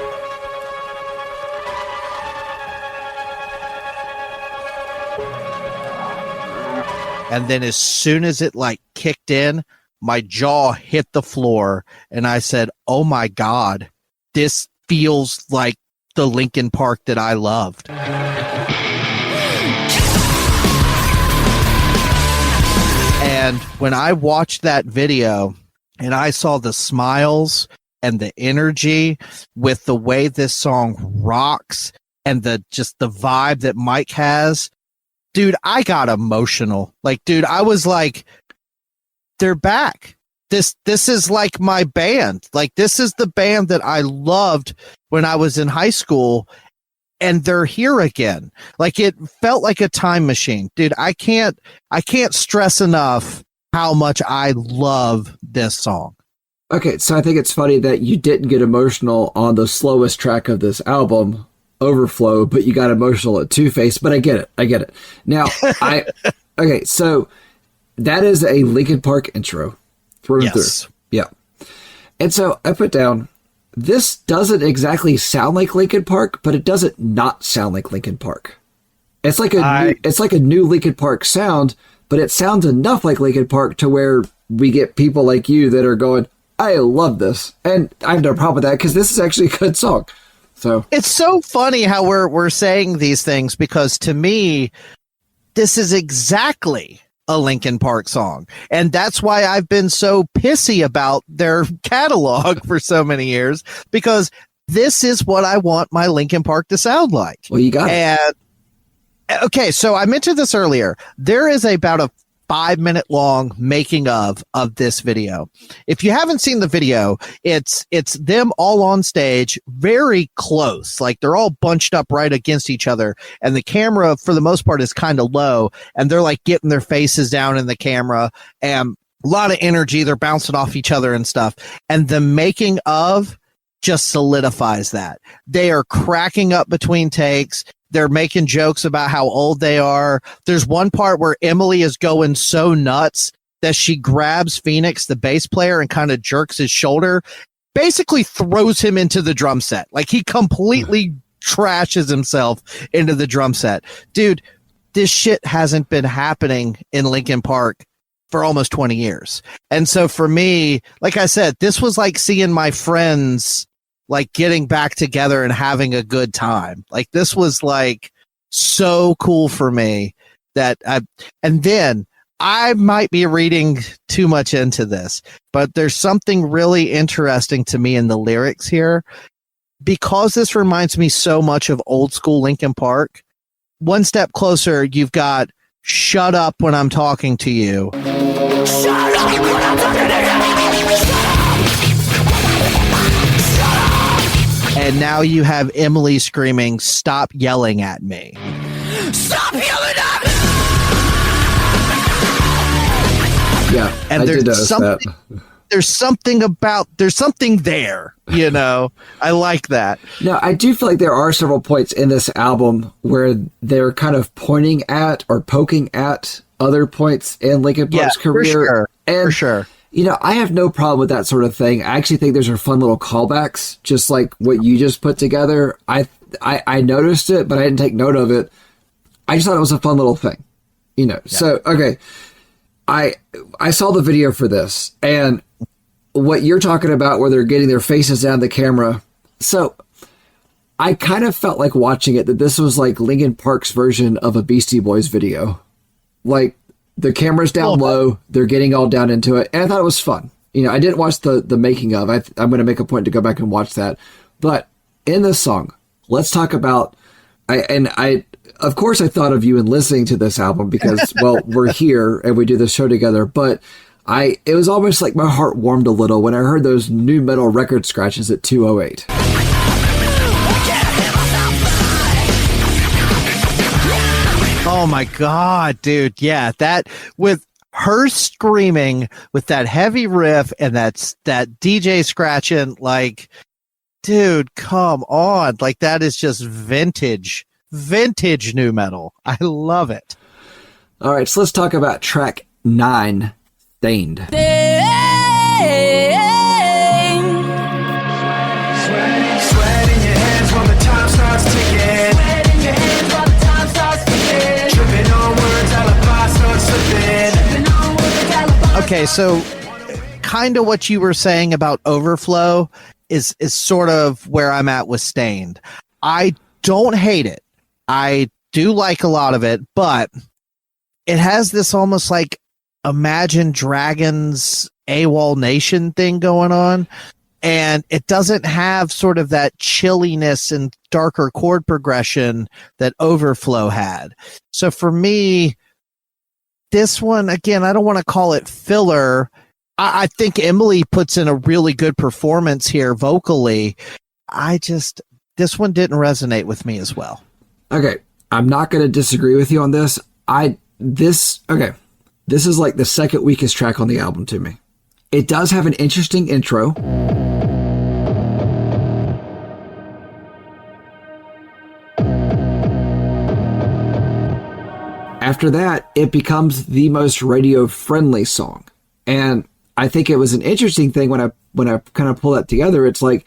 And then as soon as it like kicked in, my jaw hit the floor and I said, oh my God, this feels like the Linkin Park that I loved. And when I watched that video and I saw the smiles and the energy with the way this song rocks and the vibe that Mike has, dude, I got emotional. Like, dude, I was like, they're back. This is like my band. Like, this is the band that I loved when I was in high school, and they're here again. Like, it felt like a time machine. Dude, I can't stress enough how much I love this song. Okay, so I think it's funny that you didn't get emotional on the slowest track of this album, Overflow, but you got emotional at Two-Faced, but I get it. Now, okay, so that is a Linkin Park intro through and through. Yeah. And so I put down, this doesn't exactly sound like Linkin Park, but it doesn't not sound like Linkin Park. It's like a new Linkin Park sound, but it sounds enough like Linkin Park to where we get people like you that are going, I love this. And I have no problem with that because this is actually a good song. So it's so funny how we're saying these things, because to me, this is exactly a Linkin Park song. And that's why I've been so pissy about their catalog for so many years, because this is what I want my Linkin Park to sound like. Well, you got it. Okay, so I mentioned this earlier. There is about a 5-minute long making of this video. If you haven't seen the video, it's them all on stage, very close, like they're all bunched up right against each other, and the camera for the most part is kind of low, and they're like getting their faces down in the camera, and a lot of energy, they're bouncing off each other and stuff, and the making of just solidifies that. They are cracking up between takes. They're making jokes about how old they are. There's one part where Emily is going so nuts that she grabs Phoenix, the bass player, and kind of jerks his shoulder, basically throws him into the drum set. Like, he completely trashes himself into the drum set. Dude, this shit hasn't been happening in Linkin Park for almost 20 years. And so for me, like I said, this was like seeing my friends like getting back together and having a good time. Like, this was like so cool for me and then I might be reading too much into this, but there's something really interesting to me in the lyrics here, because this reminds me so much of old school Linkin Park. One step closer, you've got shut up when I'm talking to you. Shut up when I'm talking to you. And now you have Emily screaming, stop yelling at me. Stop yelling at me. Yeah, And I did there's notice that. there's something there, you know. I like that. Now, I do feel like there are several points in this album where they're kind of pointing at or poking at other points in Linkin Park's career. For sure. I have no problem with that sort of thing. I actually think those are fun little callbacks, just like what you just put together. I noticed it, but I didn't take note of it. I just thought it was a fun little thing, So, okay. I saw the video for this, and what you're talking about where they're getting their faces down the camera. So I kind of felt like watching it that this was like Linkin Park's version of a Beastie Boys video. Like the camera's down low, they're getting all down into it. And I thought it was fun. I didn't watch the making of. I'm going to make a point to go back and watch that. But in this song, let's talk about, of course I thought of you in listening to this album because, well, we're here and we do this show together, but it was almost like my heart warmed a little when I heard those new metal record scratches at 208. Oh my God, dude. Yeah, that with her screaming with that heavy riff and that DJ scratching, like, dude, come on. Like, that is just vintage new metal. I love it. All right, so let's talk about track 9, Stained. Okay, so kind of what you were saying about Overflow is sort of where I'm at with Stained. I don't hate it. I do like a lot of it, but it has this almost like Imagine Dragons AWOL Nation thing going on, and it doesn't have sort of that chilliness and darker chord progression that Overflow had. So for me, this one, again, I don't want to call it filler. I think Emily puts in a really good performance here vocally. This one didn't resonate with me as well. Okay, I'm not going to disagree with you on this. This is like the second weakest track on the album to me. It does have an interesting intro. After that, it becomes the most radio-friendly song. And I think it was an interesting thing when I kind of pull that together. It's like,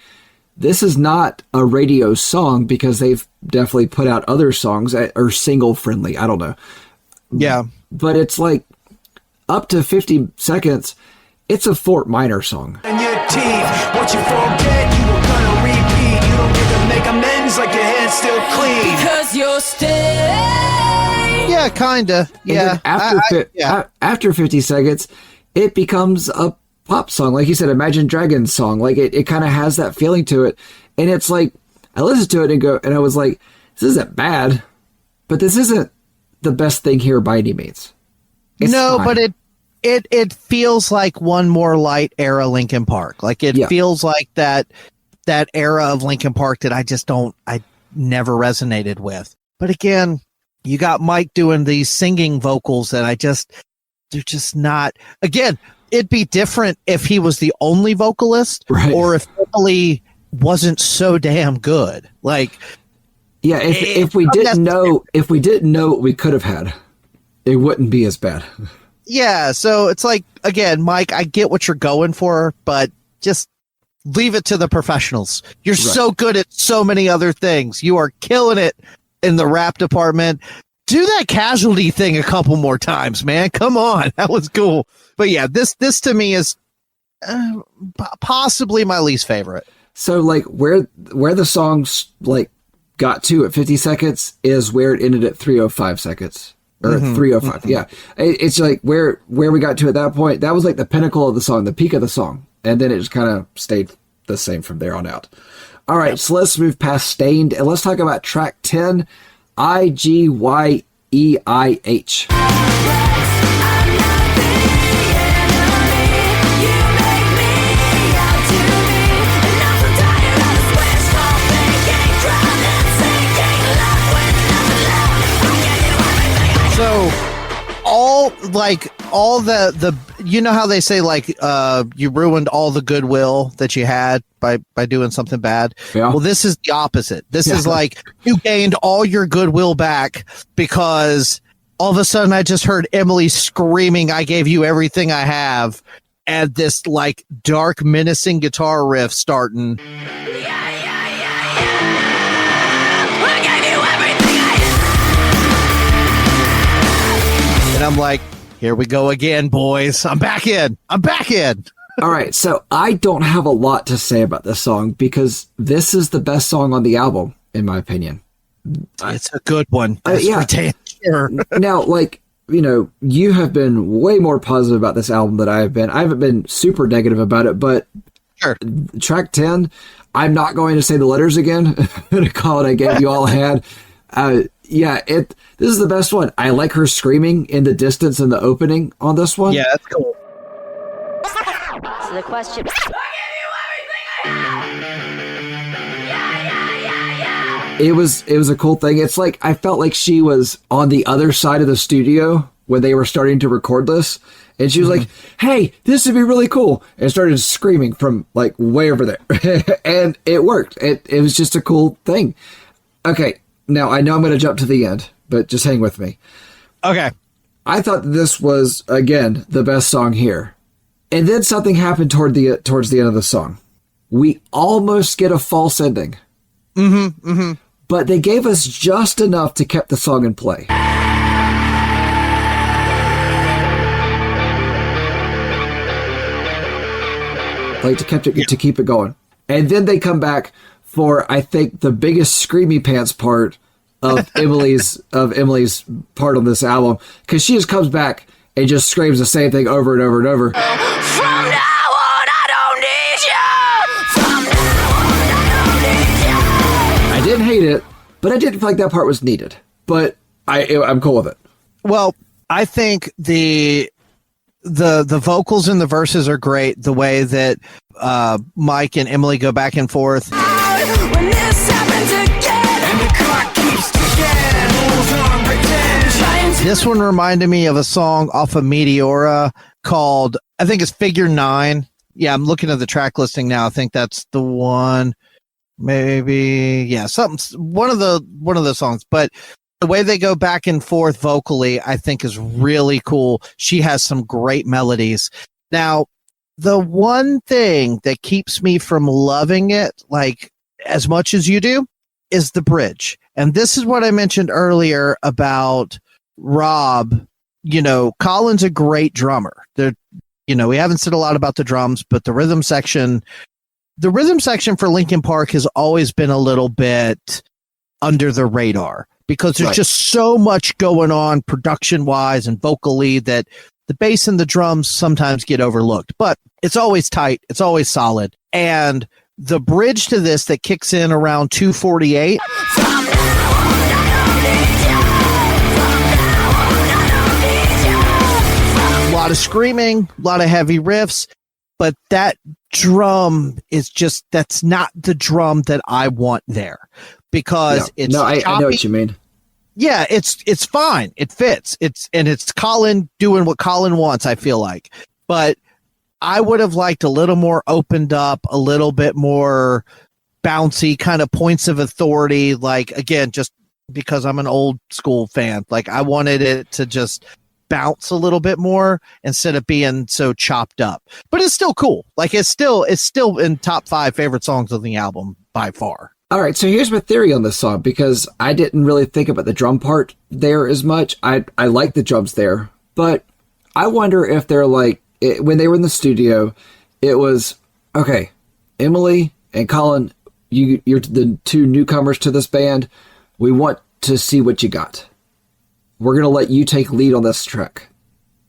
this is not a radio song because they've definitely put out other songs that are single-friendly. I don't know. Yeah. But it's like, up to 50 seconds, it's a Fort Minor song. In your teeth, what you forget, you were gonna repeat. You don't get to make amends like your hand's still clean. Because you're still. Yeah, kinda. Yeah. After 50 seconds, it becomes a pop song. Like you said, Imagine Dragons song. Like it kind of has that feeling to it. And it's like, I listened to it and I was like, this isn't bad, but this isn't the best thing here by any means. It's fine. But it feels like one more light era Linkin Park. Like it feels like that era of Linkin Park that I never resonated with. But again, you got Mike doing these singing vocals that they're just not. Again, it'd be different if he was the only vocalist, right, or if Emily wasn't so damn good. Like, yeah, if we didn't know what we could have had, it wouldn't be as bad. Yeah, so it's like, again, Mike, I get what you're going for, but just leave it to the professionals. You're so good at so many other things. You are killing it in the rap department. Do that Casualty thing a couple more times, man. Come on. That was cool. But yeah, this to me is possibly my least favorite. So like where the songs like got to at 50 seconds is where it ended at 305 seconds. Or 305. Mm-hmm. Yeah. It's like where we got to at that point, that was like the pinnacle of the song, the peak of the song. And then it just kind of stayed the same from there on out. All right, so let's move past Stained and let's talk about track 10, IGYEIH. So all the you know how they say like you ruined all the goodwill that you had by doing something bad. Yeah. Well, this is the opposite. This is like you gained all your goodwill back because all of a sudden I just heard Emily screaming, "I gave you everything I have." and this like dark, menacing guitar riff starting. And I'm like, here we go again, boys. I'm back in. All right, so I don't have a lot to say about this song because this is the best song on the album, in my opinion. It's a good one. Yeah. Sure. Now, like, you know, you have been way more positive about this album than I have been. I haven't been super negative about it, but Sure. track 10, I'm not going to say the letters again. The call I gave you all had. This is the best one. I like her screaming in the distance in the opening on this one. Yeah, that's cool. So the question. It was a cool thing. It's like I felt like she was on the other side of the studio when they were starting to record this, and she was like, "Hey, this would be really cool," and started screaming from like way over there, and it worked. It was just a cool thing. Okay, now I know I'm going to jump to the end, but just hang with me. Okay. I thought this was again the best song here, and then something happened towards the end of the song. We almost get a false ending. But they gave us just enough to keep the song in play. Like to keep it going. And then they come back for, I think, the biggest screamy pants part of Emily's part on this album, because she just comes back and just screams the same thing over and over and over. From now on, I don't need you. From now on, I don't need you. I didn't hate it, but I didn't feel like that part was needed. But I'm cool with it. Well, I think the vocals in the verses are great. The way that Mike and Emily go back and forth. When this happens again, and the clock keeps ticking, rules on pretend. Trying to This one reminded me of a song off of Meteora called, I think it's Figure 9. Yeah, I'm looking at the track listing now. I think that's the one. Maybe, yeah, one of the songs. But the way they go back and forth vocally, I think is really cool. She has some great melodies. Now, the one thing that keeps me from loving it, like as much as you do, is the bridge. And this is what I mentioned earlier about Rob. You know, Colin's a great drummer. We haven't said a lot about the drums, but the rhythm section for Linkin Park has always been a little bit under the radar because there's just so much going on production wise and vocally that the bass and the drums sometimes get overlooked, but it's always tight. It's always solid. And the bridge to this that kicks in around 2:48. A lot of screaming, a lot of heavy riffs, but that drum is just, that's not the drum that I want there because it's I know what you mean. Yeah, it's fine. It fits. It's Colin doing what Colin wants, I feel like. But I would have liked a little more opened up, a little bit more bouncy kind of points of authority. Like, again, just because I'm an old school fan, like I wanted it to just bounce a little bit more instead of being so chopped up. But it's still cool. Like it's still in top 5 favorite songs of the album by far. All right, so here's my theory on this song, because I didn't really think about the drum part there as much. I like the drums there, but I wonder if they're like, when they were in the studio, it was, okay, Emily and Colin, you're the 2 newcomers to this band. We want to see what you got. We're going to let you take lead on this track.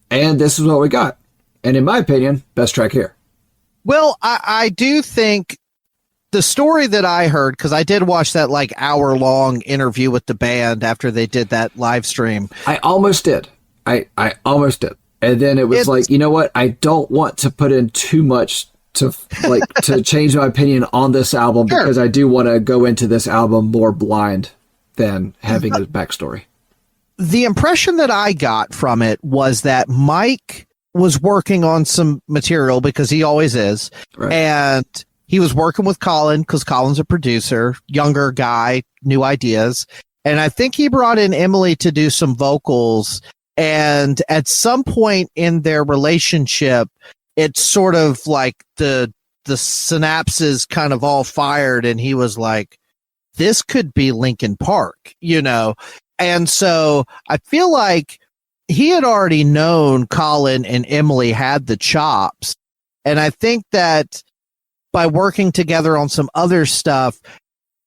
And this is what we got. And in my opinion, best track here. Well, I do think the story that I heard, because I did watch that like hour-long interview with the band after they did that live stream. I almost did. I almost did. And then it was like, you know what? I don't want to put in too much to change my opinion on this album, because I do want to go into this album more blind than having a backstory. The impression that I got from it was that Mike was working on some material, because he always is. Right. And he was working with Colin because Colin's a producer, younger guy, new ideas. And I think he brought in Emily to do some vocals. And at some point in their relationship, it's sort of like the synapses kind of all fired, and he was like, this could be Linkin Park, you know? And so I feel like he had already known Colin and Emily had the chops. And I think that by working together on some other stuff,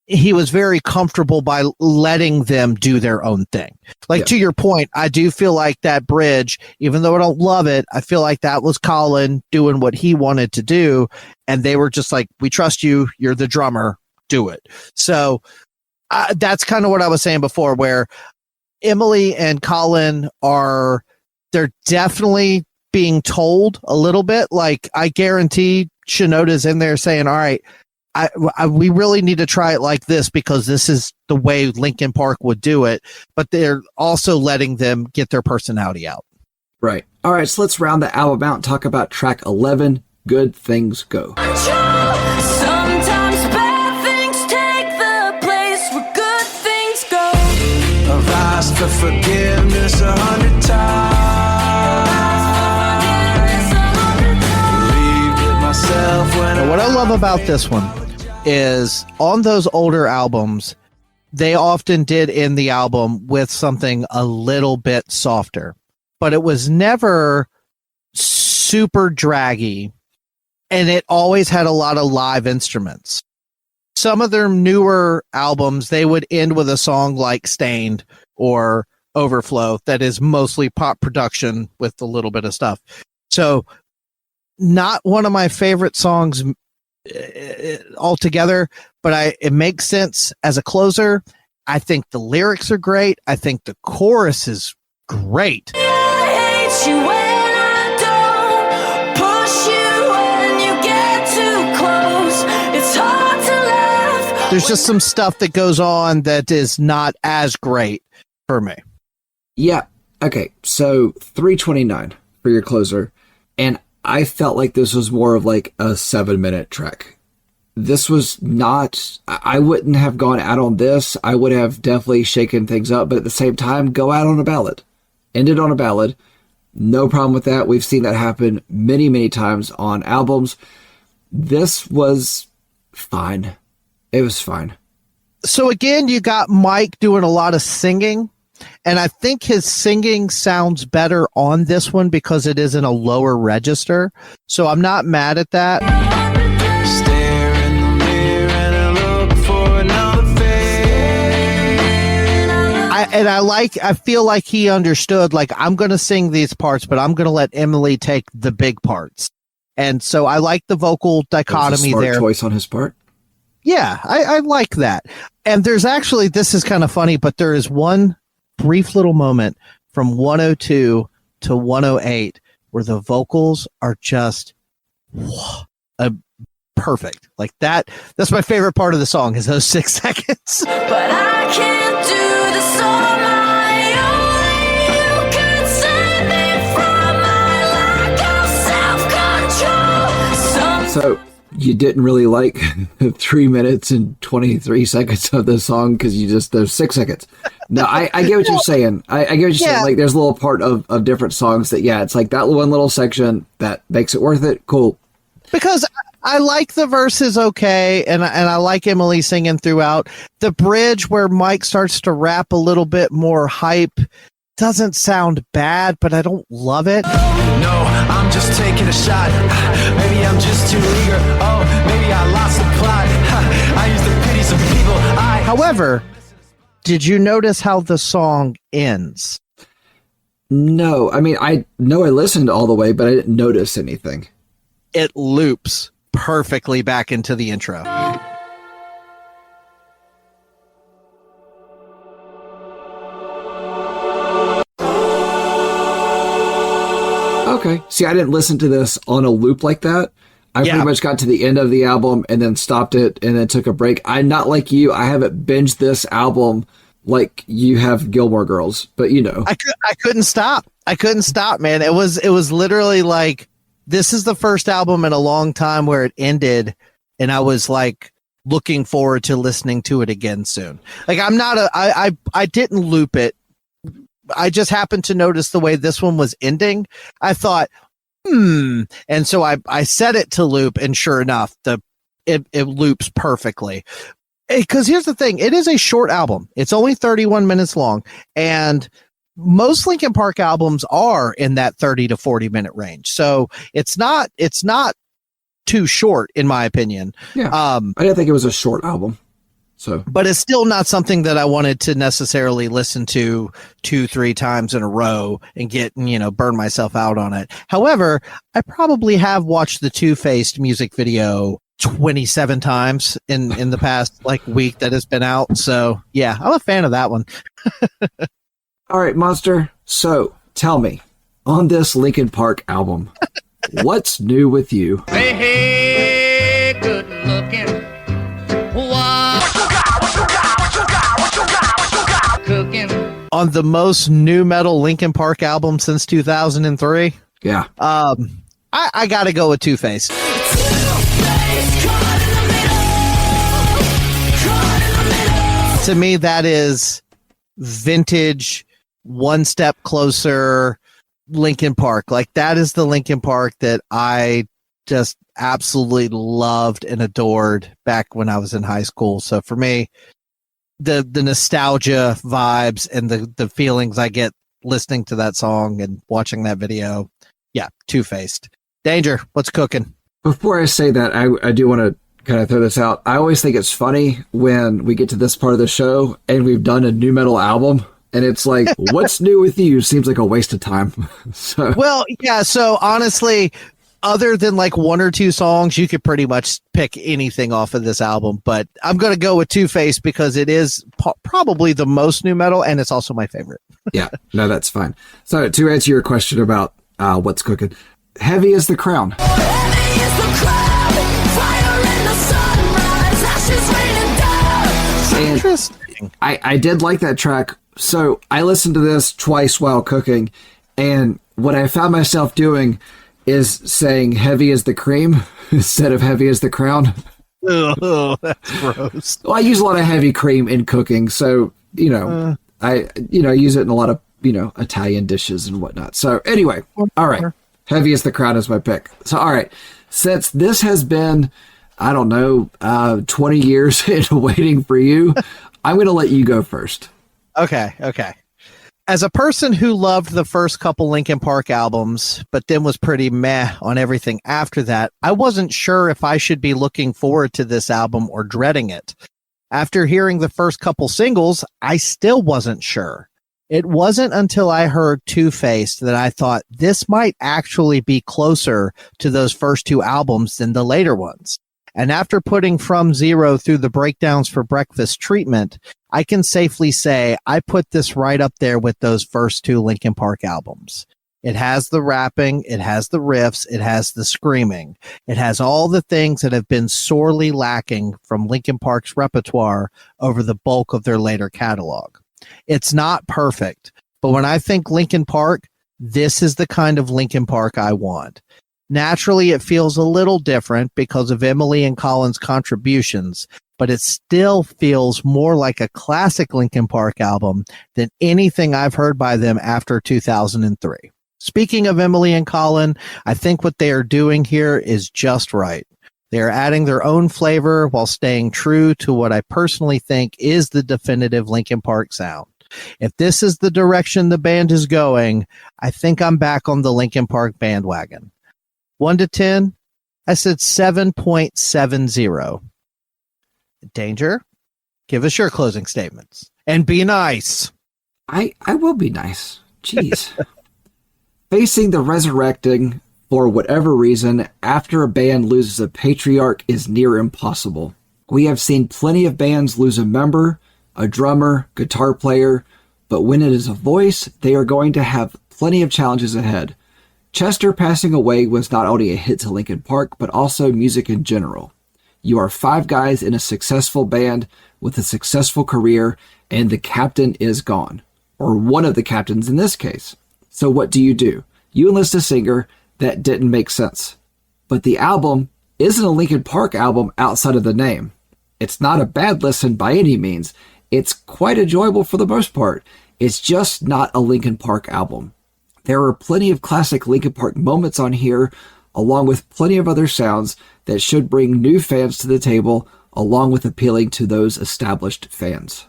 he was very comfortable by letting them do their own thing. Like, to your point, I do feel like that bridge, even though I don't love it, I feel like that was Colin doing what he wanted to do. And they were just like, we trust you. You're the drummer. Do it. So that's kind of what I was saying before, where Emily and Colin they're definitely being told a little bit. Like, I guarantee Shinoda's in there saying, all right, we really need to try it like this because this is the way Linkin Park would do it. But they're also letting them get their personality out. Right. All right. So let's round the album out and talk about track 11, Good Things Go. Sometimes bad things take the place where good things go. I've asked for forgiveness 100 times. Believed it myself when Now, what I love about this one is on those older albums, they often did end the album with something a little bit softer, but it was never super draggy, and it always had a lot of live instruments. Some of their newer albums, they would end with a song like Stained or Overflow that is mostly pop production with a little bit of stuff. So not one of my favorite songs altogether, but it makes sense as a closer. I think the lyrics are great. I think the chorus is great. I hate you when I don't push you when you get too close. It's hard to laugh. There's just some stuff that goes on that is not as great for me. Yeah. Okay. So 329 for your closer. And I felt like this was more of like a 7-minute track. This was not, I wouldn't have gone out on this. I would have definitely shaken things up, but at the same time, go out on a ballad. End it on a ballad. No problem with that. We've seen that happen many, many times on albums. This was fine. It was fine. So again, you got Mike doing a lot of singing, and I think his singing sounds better on this one because it is in a lower register. So I'm not mad at that. stare in the mirror and I look for another face. I feel like he understood, like, I'm going to sing these parts, but I'm going to let Emily take the big parts. And so I like the vocal dichotomy Smart there. choice on his part. Yeah, I like that. And there's actually, this is kind of funny, but there is one brief little moment from 102 to 108 where the vocals are just perfect. Like that's my favorite part of the song is those 6 seconds. But I can't do this on my own. You can save me from my lack of self-control. So you didn't really like 3 minutes and 23 seconds of the song because there's 6 seconds. No, I get what you're saying. I get what you're saying. Like, there's a little part of different songs that, it's like that one little section that makes it worth it. Cool. Because I like the verses okay, and I like Emily singing throughout. The bridge where Mike starts to rap a little bit more hype doesn't sound bad, but I don't love it. No, I'm just taking a shot. Maybe I'm just too eager. Oh, maybe I lost the plot. I used to pity some people. However, did you notice how the song ends? No, I mean, I know I listened all the way, but I didn't notice anything. It loops perfectly back into the intro. Okay. See, I didn't listen to this on a loop like that. I pretty much got to the end of the album and then stopped it and then took a break. I'm not like you. I haven't binged this album like you have Gilmore Girls, but you know. I couldn't stop. I couldn't stop, man. It was literally like, this is the first album in a long time where it ended, and I was like looking forward to listening to it again soon. Like, I didn't loop it. I just happened to notice the way this one was ending. I thought, And so I set it to loop, and sure enough, it loops perfectly. Because here's the thing, it is a short album. It's only 31 minutes long, and most Linkin Park albums are in that 30 to 40 minute range. So it's not too short, in my opinion. Yeah. I didn't think it was a short album. So, but it's still not something that I wanted to necessarily listen to 2-3 times in a row and get, burn myself out on it. However, I probably have watched the Two-Faced music video 27 times in the past week that it's been out. So yeah, I'm a fan of that one. All right, Monster. So tell me, on this Linkin Park album, what's new with you? Hey, good looking. On the most new metal Linkin Park album since 2003. Yeah. I gotta go with Two-Face. To me, that is vintage, one step closer Linkin Park. Like, that is the Linkin Park that I just absolutely loved and adored back when I was in high school. So for me, the nostalgia vibes and the feelings I get listening to that song and watching that video, yeah, Two-Faced. Danger, what's cooking? Before I say that, I do want to kind of throw this out. I always think it's funny when we get to this part of the show and we've done a new metal album, and it's like, what's new with you? Seems like a waste of time. So, well, yeah. So honestly, other than one or two songs, you could pretty much pick anything off of this album. But I'm going to go with Two-Face because it is probably the most new metal, and it's also my favorite. Yeah, no, that's fine. So to answer your question about what's cooking, Heavy is the Crown. Heavy is the crown, fire in the sunrise, ashes raining down. Interesting. I did like that track. So I listened to this twice while cooking, and what I found myself doing is saying heavy as the cream instead of heavy as the crown. Oh, that's gross. Well, I use a lot of heavy cream in cooking, so I use it in a lot of Italian dishes and whatnot. So anyway, all right, heavy as the crown is my pick. So all right, since this has been, I don't know, 20 years in waiting for you, I'm going to let you go first. Okay. As a person who loved the first couple Linkin Park albums, but then was pretty meh on everything after that, I wasn't sure if I should be looking forward to this album or dreading it. After hearing the first couple singles, I still wasn't sure. It wasn't until I heard Two-Faced that I thought this might actually be closer to those first two albums than the later ones. And after putting From Zero through the Breakdowns for Breakfast treatment, I can safely say I put this right up there with those first two Linkin Park albums. It has the rapping, it has the riffs, it has the screaming. It has all the things that have been sorely lacking from Linkin Park's repertoire over the bulk of their later catalog. It's not perfect, but when I think Linkin Park, this is the kind of Linkin Park I want. Naturally, it feels a little different because of Emily and Colin's contributions, but it still feels more like a classic Linkin Park album than anything I've heard by them after 2003. Speaking of Emily and Colin, I think what they are doing here is just right. They are adding their own flavor while staying true to what I personally think is the definitive Linkin Park sound. If this is the direction the band is going, I think I'm back on the Linkin Park bandwagon. 1 to 10, I said 7.70. Danger, give us your closing statements. And be nice. I will be nice. Jeez. Facing the resurrecting for whatever reason after a band loses a patriarch is near impossible. We have seen plenty of bands lose a member, a drummer, guitar player, but when it is a voice, they are going to have plenty of challenges ahead. Chester passing away was not only a hit to Linkin Park, but also music in general. You are 5 guys in a successful band with a successful career, and the captain is gone. Or one of the captains in this case. So what do? You enlist a singer. That didn't make sense. But the album isn't a Linkin Park album outside of the name. It's not a bad listen by any means. It's quite enjoyable for the most part. It's just not a Linkin Park album. There are plenty of classic Linkin Park moments on here, along with plenty of other sounds that should bring new fans to the table, along with appealing to those established fans.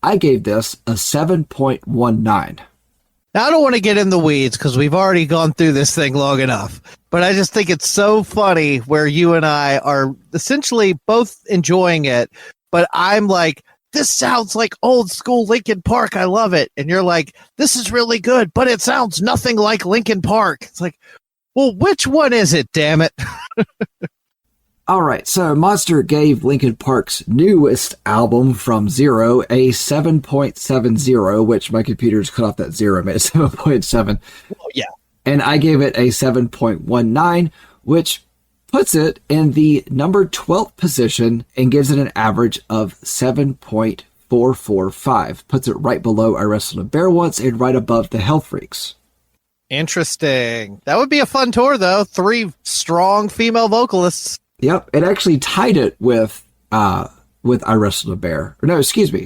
I gave this a 7.19. Now, I don't want to get in the weeds because we've already gone through this thing long enough, but I just think it's so funny where you and I are essentially both enjoying it, but I'm like, this sounds like old school Linkin Park. I love it. And you're like, this is really good, but it sounds nothing like Linkin Park. It's like, well, which one is it, damn it? All right, so Monster gave Linkin Park's newest album, From Zero, a 7.70, which my computer's cut off that zero, made it 7.7. Oh, yeah. And I gave it a 7.19, which puts it in the number 12th position and gives it an average of 7.445. Puts it right below I Wrestled a Bear Once and right above the Hell Freaks. Interesting. That would be a fun tour, though. 3 strong female vocalists. Yep, it actually tied it with I Wrestled a Bear. Or no, excuse me.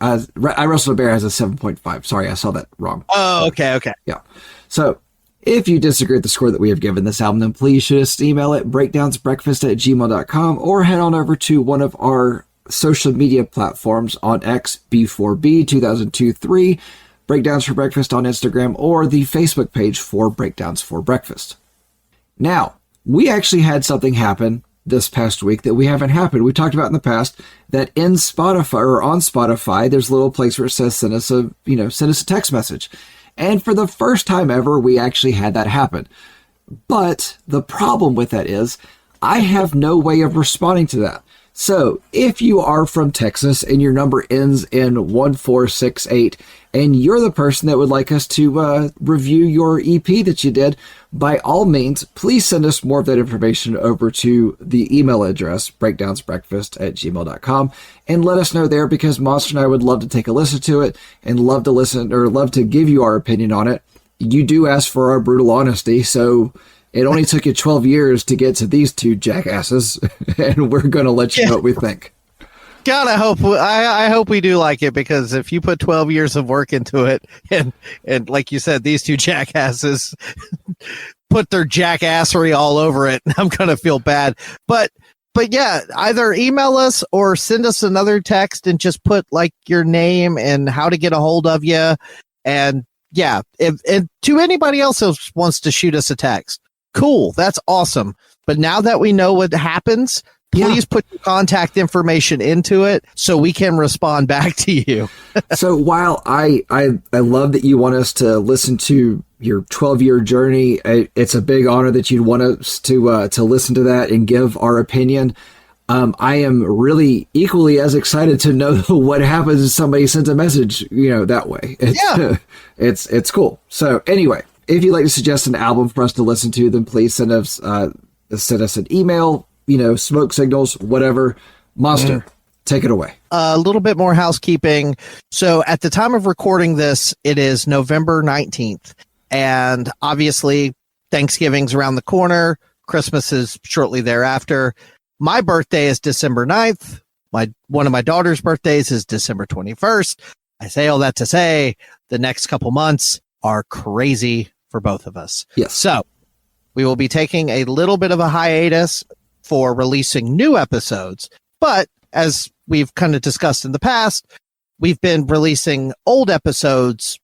I Wrestled a Bear has a 7.5. Sorry, I saw that wrong. Oh, okay. Yeah. So, if you disagree with the score that we have given this album, then please shoot us an email at breakdownsbreakfast@gmail.com or head on over to one of our social media platforms on X, B4B 2002-3, Breakdowns for Breakfast on Instagram, or the Facebook page for Breakdowns for Breakfast. Now, we actually had something happen this past week that we haven't happened. We talked about in the past that in Spotify or on Spotify, there's a little place where it says send us a text message. And for the first time ever, we actually had that happen. But the problem with that is I have no way of responding to that. So if you are from Texas and your number ends in 1468 and you're the person that would like us to review your EP that you did, by all means, please send us more of that information over to the email address, breakdownsbreakfast@gmail.com, and let us know there, because Monster and I would love to take a listen to it and love to give you our opinion on it. You do ask for our brutal honesty, so it only took you 12 years to get to these two jackasses, and we're going to let you know what we think. God, I hope we do like it, because if you put 12 years of work into it, and like you said, these two jackasses put their jackassery all over it, I'm going to feel bad. But yeah, either email us or send us another text and just put like your name and how to get a hold of you. And yeah, if to anybody else who wants to shoot us a text, cool, that's awesome. But now that we know what happens, please put your contact information into it so we can respond back to you. So while I love that you want us to listen to your 12-year journey, it's a big honor that you'd want us to listen to that and give our opinion. I am really equally as excited to know what happens if somebody sends a message, that way. It's cool. So anyway, if you'd like to suggest an album for us to listen to, then please send us an email, smoke signals, whatever. Monster, take it away. A little bit more housekeeping. So at the time of recording this, it is November 19th. And obviously, Thanksgiving's around the corner. Christmas is shortly thereafter. My birthday is December 9th. One of my daughter's birthdays is December 21st. I say all that to say the next couple months are crazy for both of us. Yes. So we will be taking a little bit of a hiatus for releasing new episodes. But as we've kind of discussed in the past, we've been releasing old episodes,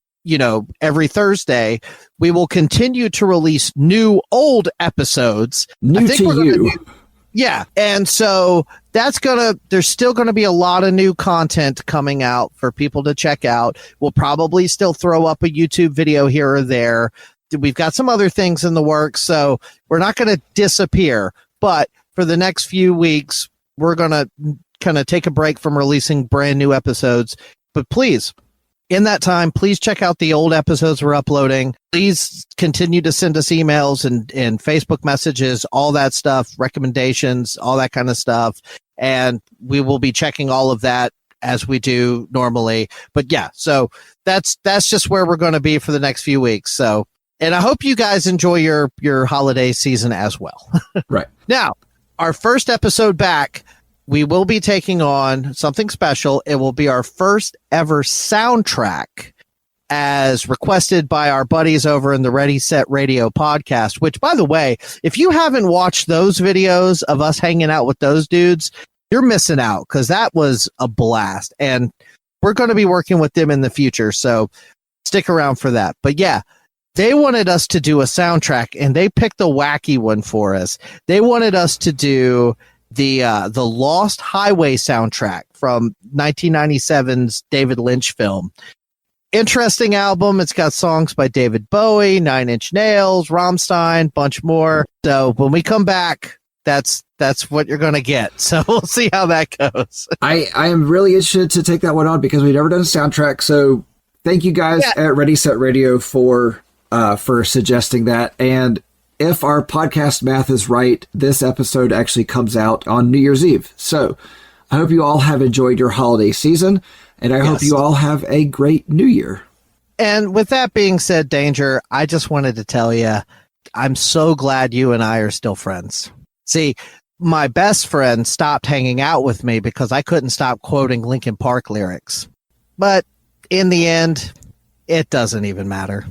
every Thursday. We will continue to release new old episodes. New to you. Yeah. And so there's still going to be a lot of new content coming out for people to check out. We'll probably still throw up a YouTube video here or there. We've got some other things in the works, so we're not going to disappear. But for the next few weeks, we're going to kind of take a break from releasing brand new episodes. But please, in that time, please check out the old episodes we're uploading. Please continue to send us emails and Facebook messages, all that stuff, recommendations, all that kind of stuff. And we will be checking all of that as we do normally. But yeah, so that's just where we're going to be for the next few weeks. So, and I hope you guys enjoy your holiday season as well. Right. Now, our first episode back, we will be taking on something special. It will be our first ever soundtrack as requested by our buddies over in the Ready Set Radio podcast, which, by the way, if you haven't watched those videos of us hanging out with those dudes, you're missing out, because that was a blast. And we're going to be working with them in the future, so stick around for that. But yeah, they wanted us to do a soundtrack, and they picked a wacky one for us. They wanted us to do the Lost Highway soundtrack from 1997's David Lynch film. Interesting album. It's got songs by David Bowie, Nine Inch Nails, Rammstein, bunch more. So when we come back, that's what you're going to get. So we'll see how that goes. I am really interested to take that one on because we've never done a soundtrack. So thank you guys at Ready Set Radio for suggesting that. And if our podcast math is right, this episode actually comes out on New Year's Eve. So I hope you all have enjoyed your holiday season, and I hope you all have a great New Year. And with that being said, Danger, I just wanted to tell you, I'm so glad you and I are still friends. See, my best friend stopped hanging out with me because I couldn't stop quoting Linkin Park lyrics. But in the end, it doesn't even matter.